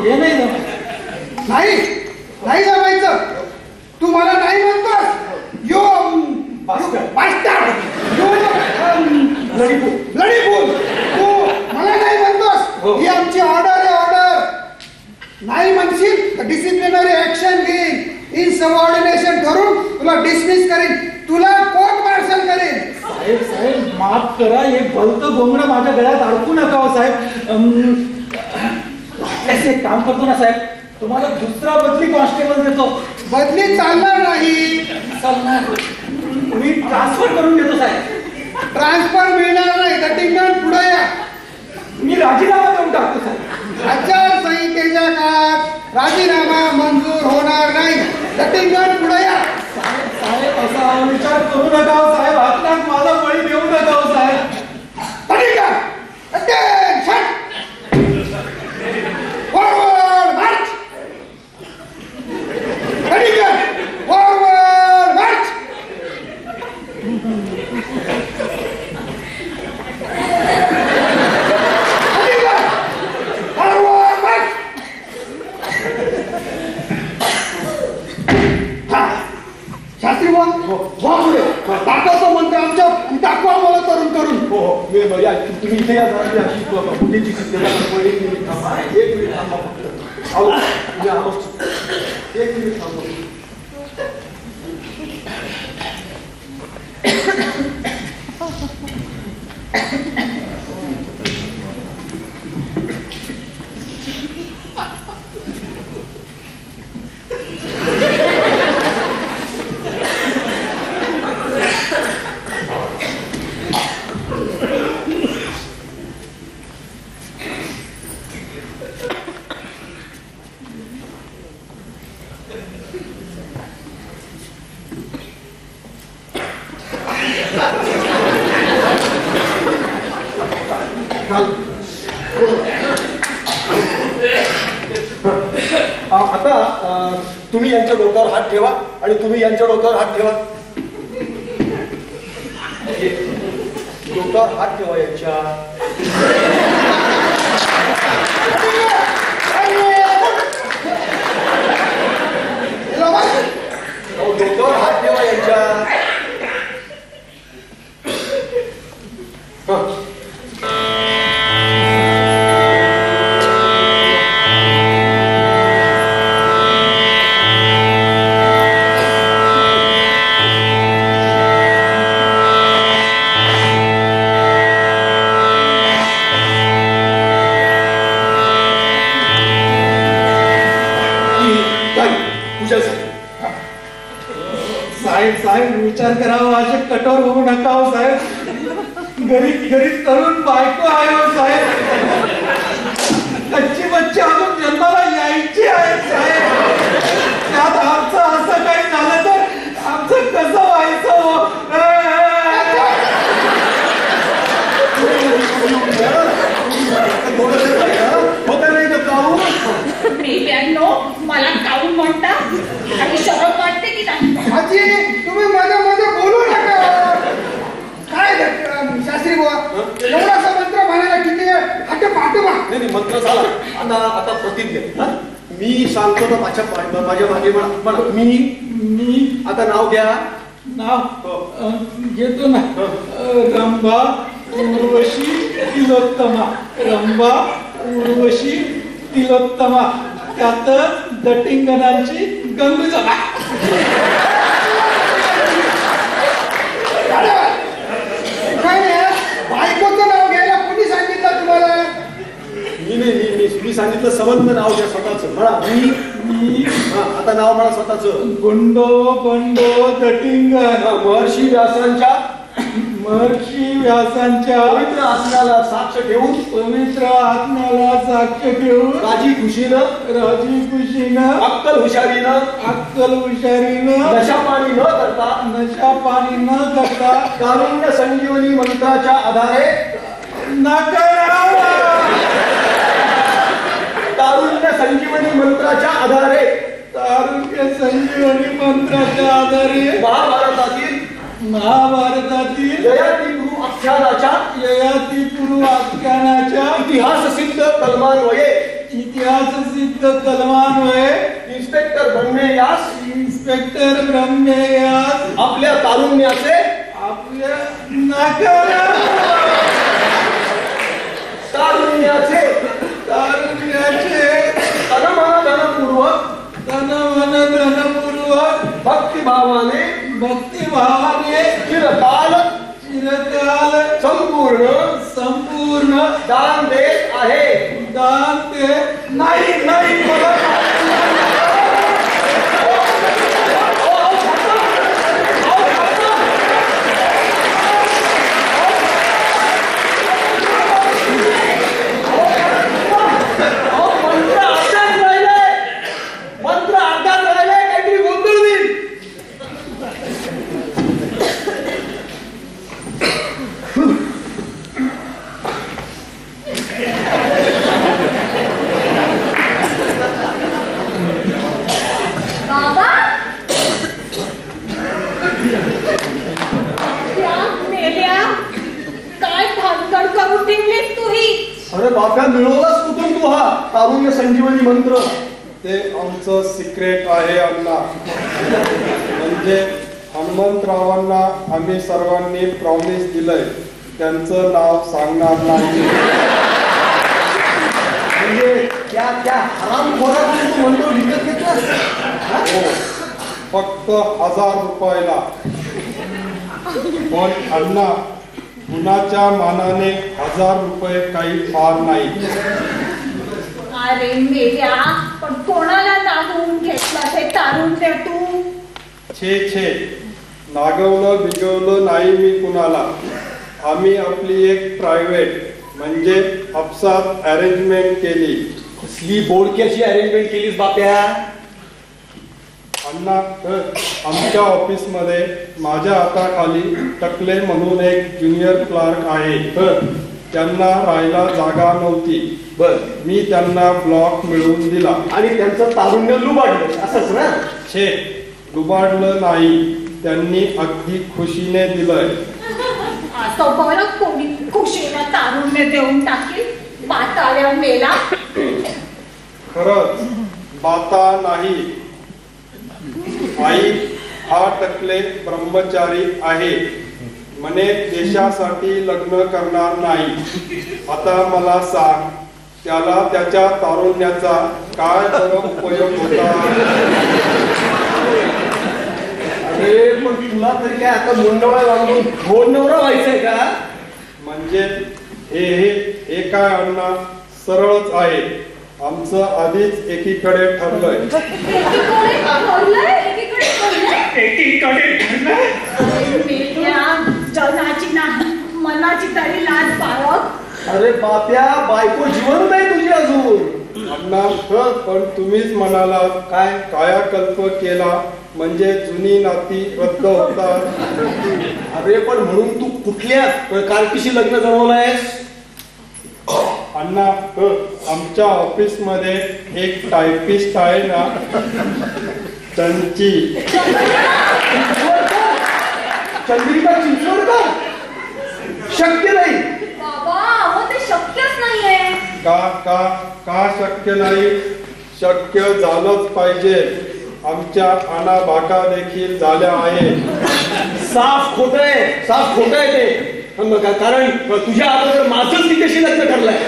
हे नाही जमत. नाही जमायचं. तू मला नाही म्हणतोस. यो लढीपूल तू मला नाही म्हणतोस. ही आमची ऑर्डर आहे. ऑर्डर नाही म्हणशील तर डिसिप्लिनरी ऍक्शन घेईन. इन सबऑर्डिनेशन करून तुला डिसमिस करेन. तुला कोर्ट मार्शल करेन. साहेब माफ करा. हे भलतं घोंगडं माझ्या गळ्यात अडकू नका हो साहेब. एक काम करतो ना साहेब, तुम्हाला दुसरा बदली कॉन्स्टेबल देतो. बदली चालणार नाही. चालणार. मी ट्रान्सफर करून देतो साहेब. ट्रान्सफर मिळणार नाही. धटिंगण पुढे या. मी राजीनामा देऊन टाकतो साहेब. आचारसंहितेच्या काळात राजीनामा मंजूर होणार नाही. धटिंगण पुढे या. साहेब असा विचार करू नका हो साहेब. हातल्यात माझा बळी देऊ नका हो साहेब. धटिंगण अटेन्शन. Forward march. धटिंगण फॉरवर्ड मार्च. शास्त्री दाखवतो मंत्र आमच्या दाखवा मला तरुण करून. तुम्ही इथे या मुलीची एक मिनिट थांबा. एक मिनिट थांबा. आता तुम्ही यांच्या डोक्यावर हात ठेवा आणि तुम्ही यांच्या डोक्यावर हात ठेवा. डोक्यावर हात ठेवा यांच्या. डोक्यावर हात ठेवा यांच्या. साहेब विचार करावा, असे कठोर होऊ नका हो साहेब. गरीब तरुण बायको आहे हो साहेब. कच्ची बच्ची अजून जन्माला यायची आहे साहेब. त्यात आमचं असं काही झालं तर आमचं कसं व्हायचं हो? मला काऊन म्हणता? काही शरम वाटते की नाही? आजी, तुम्ही मध्ये बोलू नका. काय शास्त्री बुवा, एवढासा मंत्र म्हणायला किती पाठवा. नाही मंत्र झाला. आता प्रतिज्ञा. मी सांगतो ना माझ्या मागे म्हणा. मी आता नाव घ्या. नाव घेतो ना. रंभा उर्वशी तिलोत्तमा. रंभा उर्वशी तिलोत्तमा. त्यातच दटिंगणांची गंगूजमा. बायकोचं नाव घ्यायला कोणी सांगितलं तुम्हाला? मी सांगितलं. संबंध नाव घ्या स्वतःच म्हणा. मी आता नाव म्हणा स्वतःच. गुंडो बंडो दटिंगण. महर्षी व्यासांच्या पवित्र आत्म्याला साक्ष ठेवून राजी खुशीनं अक्कल हुशारीनं नशा पाणी न करता कारुण्य संजीवनी मंत्राच्या आधारे महाभारतातील ययाती पुरु आख्यानाच्या इतिहास सिद्ध कलमान्वये इन्स्पेक्टर ब्रह्मेयास आपल्या तारुण्याचे धनपूर्वक भक्तिभावाने चिरकाल संपूर्ण दान देत आहे. नाही मंत्र अर्धात राहिले. काहीतरी गोंधळ होईल. बाबा, काय भानगड करून ठेवलीस तू ही? अरे बाप्या, मिळवलाच कुठून तू हा तारुण्य संजीवनी मंत्र? ते आमचं सिक्रेट आहे अण्णा. म्हणजे हनुमंतरावांना आम्ही सर्वांनी प्रॉमिस दिलंय, त्यांचं नाव सांगणार नाही. म्हणजे त्या हरामखोराकडून तू मंत्र विकत घेतला? हो, फक्त 1000 रुपयाला. पण अण्णा, गुणाच्या मानाने 1000 रुपये काही फार नाही. अरे मेल्या, पण कोणाला नागवून घेतला ते तारुण्य तू? छे नागवलं बिगवलं नाही मी कुणाला. आम्ही आपली एक प्रायव्हेट म्हणजे अफसात अरेंजमेंट केली. कसली बोडकी अशी अरेंजमेंट केलीस बाप्या? अण्णा, आमच्या ऑफिसमध्ये माझ्या हाताखाली टकले म्हणून एक ज्युनियर क्लार्क आहे. त्यांना राहायला जागा नव्हती. मी त्यांना ब्लॉक मिळवून दिला. आणि त्यांचं तारुण्य लुबाडलं असंच ना? लुबाडलं नाही, त्यांनी अगदी खुशीने दिलंय. असं बरं कोणी खुशीला तारुण्य देऊन टाकील म्हाताऱ्या मेला. खरंच बाता नाही. आई हा टकले ब्रह्मचारी आहे म्हणे देशासाठी लग्न करणार नाही. आता मला सांग त्याला त्याच्या तारुण्याचा काय बरं उपयोग होता? अरे पण तुला तरी काय आता मुंडवळा लागून दोन नवरा व्हायचंय का? म्हणजे हे काय अण्णा सरळच आहे. आमचं आधीच एकीकडे ठरलंय. एकीकडे ठरलंय. जनाची नाही मनाची तरी लाज बाळग. अरे बाप्या बायको जिवंत आहे तुझी अजून. अण्णा पण तुम्हीच म्हणाला काय कायाकल्प केला म्हणजे जुनी नाती रद्द होतात. अरे पण म्हणून तू कुठल्या कार्टीशी लग्न जमवलंयस? अण्णा आमच्या ऑफिस मध्ये एक टायपिस्ट आहे ना त्यांची. चंद्रिका चिंचवडकर? शक्य नाही. बाबा अहो ते शक्यच नाहीये. का शक्य नाही? शक्य झालंच पाहिजे. आमच्या आना भाका देखील झाल्या आहेत. साफ खोट आहे ते. कारण तुझ्या अगोदर माझंच तिच्याशी लग्न ठरलंय.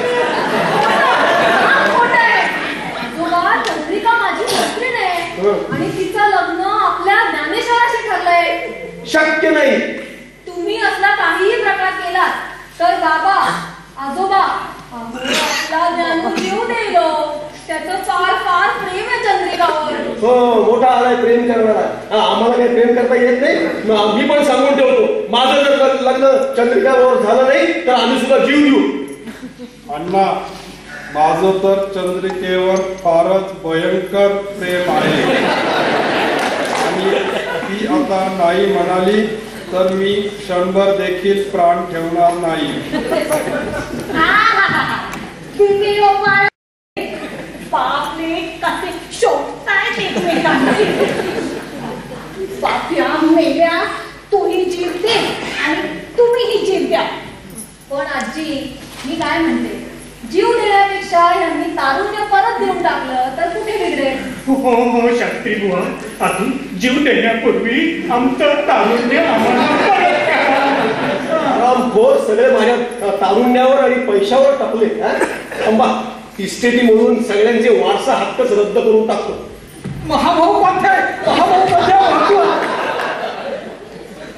आजोबा चंद्रिका माझी मैत्रीण आहे आणि तिचं लग्न आपल्या ज्ञानेश्वराशी ठरलंय. शक्य नाही. तुम्ही असला काहीही प्रकार केला तर बाबा आजोबा आपला ज्ञानू जीव देईल. त्याचं फार प्रेम आहे चंद्रिकावर. हो मोठा आलाय प्रेम करणारा. आम्हाला काही प्रेम करता येत नाही. मी पण सांगून ठेवतो माझं जर लग्न चंद्रिकावर झालं नाही तर आम्ही सुद्धा जीव देऊ. अण्णा माझं तर चंद्रिकेवर फारच भयंकर प्रेम आहे आणि ती आता नाही म्हणाली तर मी क्षणभर देखील प्राण ठेवणार नाही. बापरे कसे शोधतायत एकमेकांची. बाप्या मेल्या तूही जीव दे आणि तुम्हीही जीव द्या. पण आजी मी काय म्हणते जीव देण्यापेक्षा यांनी तारुण्य परत देऊन टाकलं तर कुठे बिघडेल? हो शास्त्री बुवा अजून जीव देण्यापूर्वी आमचं तारुण्य आम्हाला परत करा. आरामखोर सगळे माझ्या तारुण्यावर आणि पैशावर टाकले. अंबा इस्टेटी म्हणून सगळ्यांचे वारसा हक्कच रद्द करून टाकतो. महाभाऊ पाठ्याय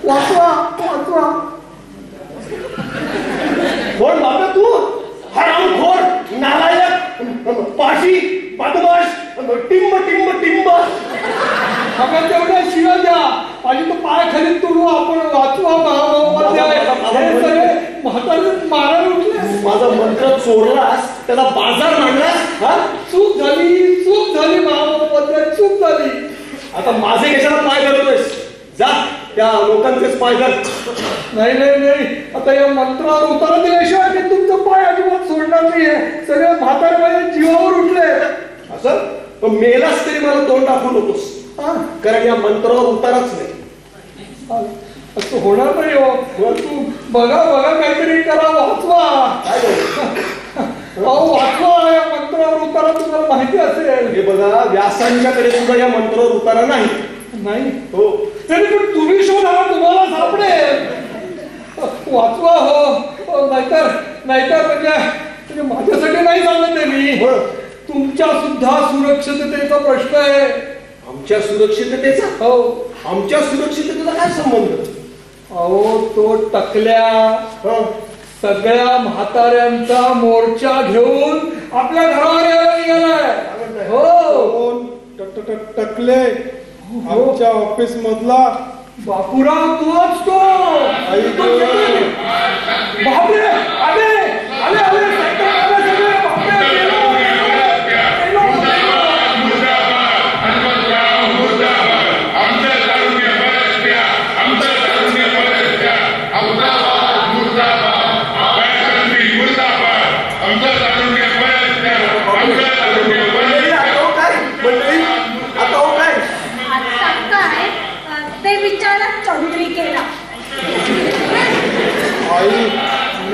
वाचवा. कोण बाबा तू? हरामखोर, नालायक, पाशी, बदमाश, टिंब. अगं तेवढ्या शिव्या द्या आणि तो पाय खाली तुडू आपण वाचवा. म्हातारे मारायला उठले. माझा मंत्र चोरलास त्याला बाजार मांडलास. चूक झाली महाभाऊ चूक झाली. आता माझे कशाला पाय करतोयस? जा त्या लोकांचेच पाय कर. नाही आता या मंत्रावर उतारा दिल्याशिवाय मी तुमचं पाय अजिबात सोडणार नाहीये. सगळे म्हातारे माझ्या जीवावर उठले. असं पण मेलास तरी मला तोंड टाकू नकोस कारण या मंत्रावर उताराच नाही. असं होणार नाही हो. तू बघा काहीतरी करा. वाचवा वाचवा. या मंत्रावर उतारा तुम्हाला माहिती असेल. हे बघा व्यासांच्याकडे सुद्धा या मंत्रावर उतारा नाही. हो तरी पण तुम्ही शोधा तुम्हाला सापडेल. वाचवा हो. नाहीतर म्हणजे माझ्यासाठी नाही सांगत आहे मी. तुमच्या सुद्धा सुरक्षिततेचा प्रश्न आहे. आमच्या सुरक्षिततेचा? हो. आमच्या सुरक्षिततेचा काय संबंध? अहो तो टकल्या सगळ्या म्हाताऱ्यांचा मोर्चा घेऊन आपल्या घरावर यायला निघालाय. हो टकले आमच्या ऑफिस मधला बापूराव तोच तो. बापरे आले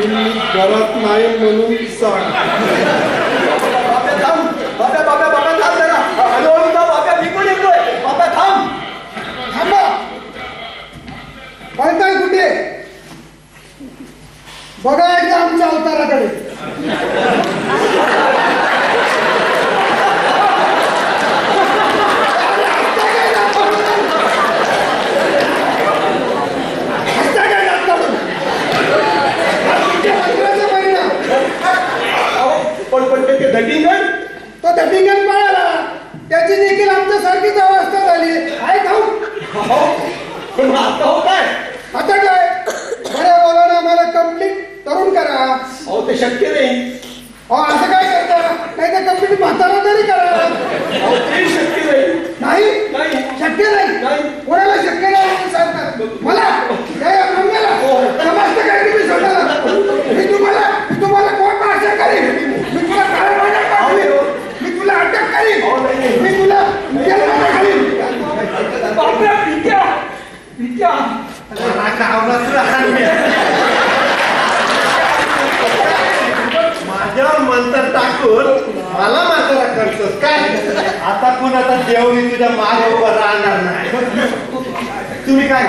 मी घरात नाही म्हणून सांग. बाप्या थांब, बाप्या बाप्या बाप्या थांब जरा. हॅलो बाप्या, मी पण येतोय. बाप्या थांब. थांबा. पळताय कुठे? बघा एकदा आमच्या अवताराकडे. पण ते धटिंगण, तो धटिंगण पळाला. त्याची देखील आमच्यासारखीच अवस्था झाली आहे. पण आता हो काय? आता काय बऱ्या बोलाने आम्हाला कंप्लीट तरुण करा. अहो ते शक्य नाही. अहो असं काय करता? नाही तर कंप्लीट म्हातारा तरी करा. अहो ते शक्य नाही. नाही शक्य नाही. कोणाला शक्य नाही म्हणून सांगतात मला समजतं काय तुम्ही स्वतःला? मी तुम्हाला कोण आशा करीन? मी तुला काळ्या पाठवीन. मी तुला अटक करीन. मी तुला जेलमध्ये घालीन. बापरे, पिक्या पिक्या माझ्यावर मंत्र टाकून मला म्हातारा करतोस काय? आता कुणाचा देवही तुझ्या मागे उभं राहणार नाही. तुम्ही काय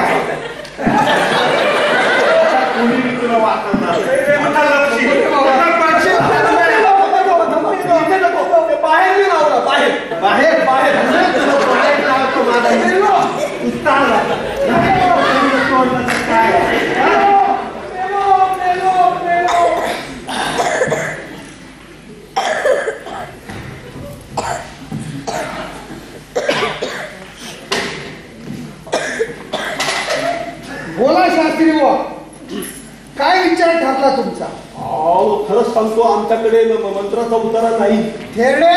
कुणी तुला वाचवणार बाहेर मी लावला. बाहेर बाहेर बाहेर बाहेर लावतो बोला शास्त्री बुवा, काय विचार ठरला तुमचा? अहो खरंच सांगतो, आमच्याकडे मंत्राचा उतारा नाही. थेरडे,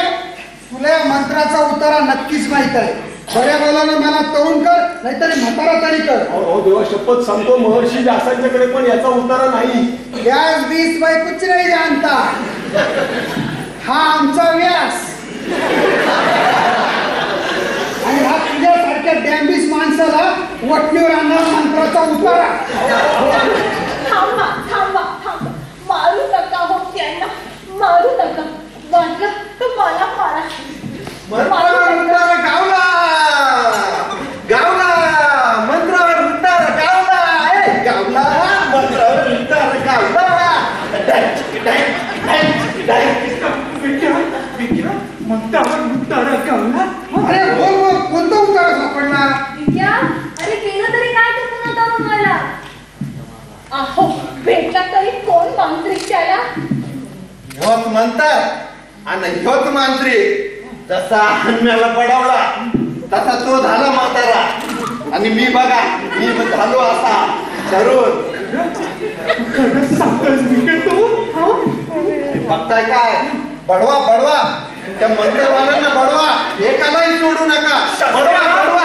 तुला या मंत्राचा उतारा नक्कीच माहित आहे. बऱ्या बोलानं मला तरुण कर, नाहीतर म्हातारा तरी कर. अहो देवा शपथ सांगतो, महर्षी व्यासांच्याकडे पण याचा उतारा नाही. व्यास बीस बाई कुछ नाही जानता. हा आमचा व्यास. आणि हा तुझ्यासारख्या डॅम्बिस माणसाला वटणीवर आणणार मंत्राचा उतारा. थांबा थांबा थांबा, मारू नका हो त्यांना, मारू नका. वाटलं तर मला मारा. मंत्रावर उतारा गावला, गावला मंत्रावर उतारा गावला, गावला मंत्रावर उतारा गावला. अरे बोल बोल, कोणता उतारा सापडला? विद्या, अरे केलं तरी काय तर पुन्हा तरुण व्हायला? अहो भेटला तरी कोण मांत्रिक त्याला? ह्योच म्हणतात आणि ह्योच मांत्रिक. जसा हन्म्याला पडवला तसा तो झाला म्हातारा. आणि मी बघा, मी झालो असा तरुण. बघताय काय? बडवा बडवा, त्या मंत्रवाल्यांना बडवा, एकालाही सोडू नका. बडवा बडवा,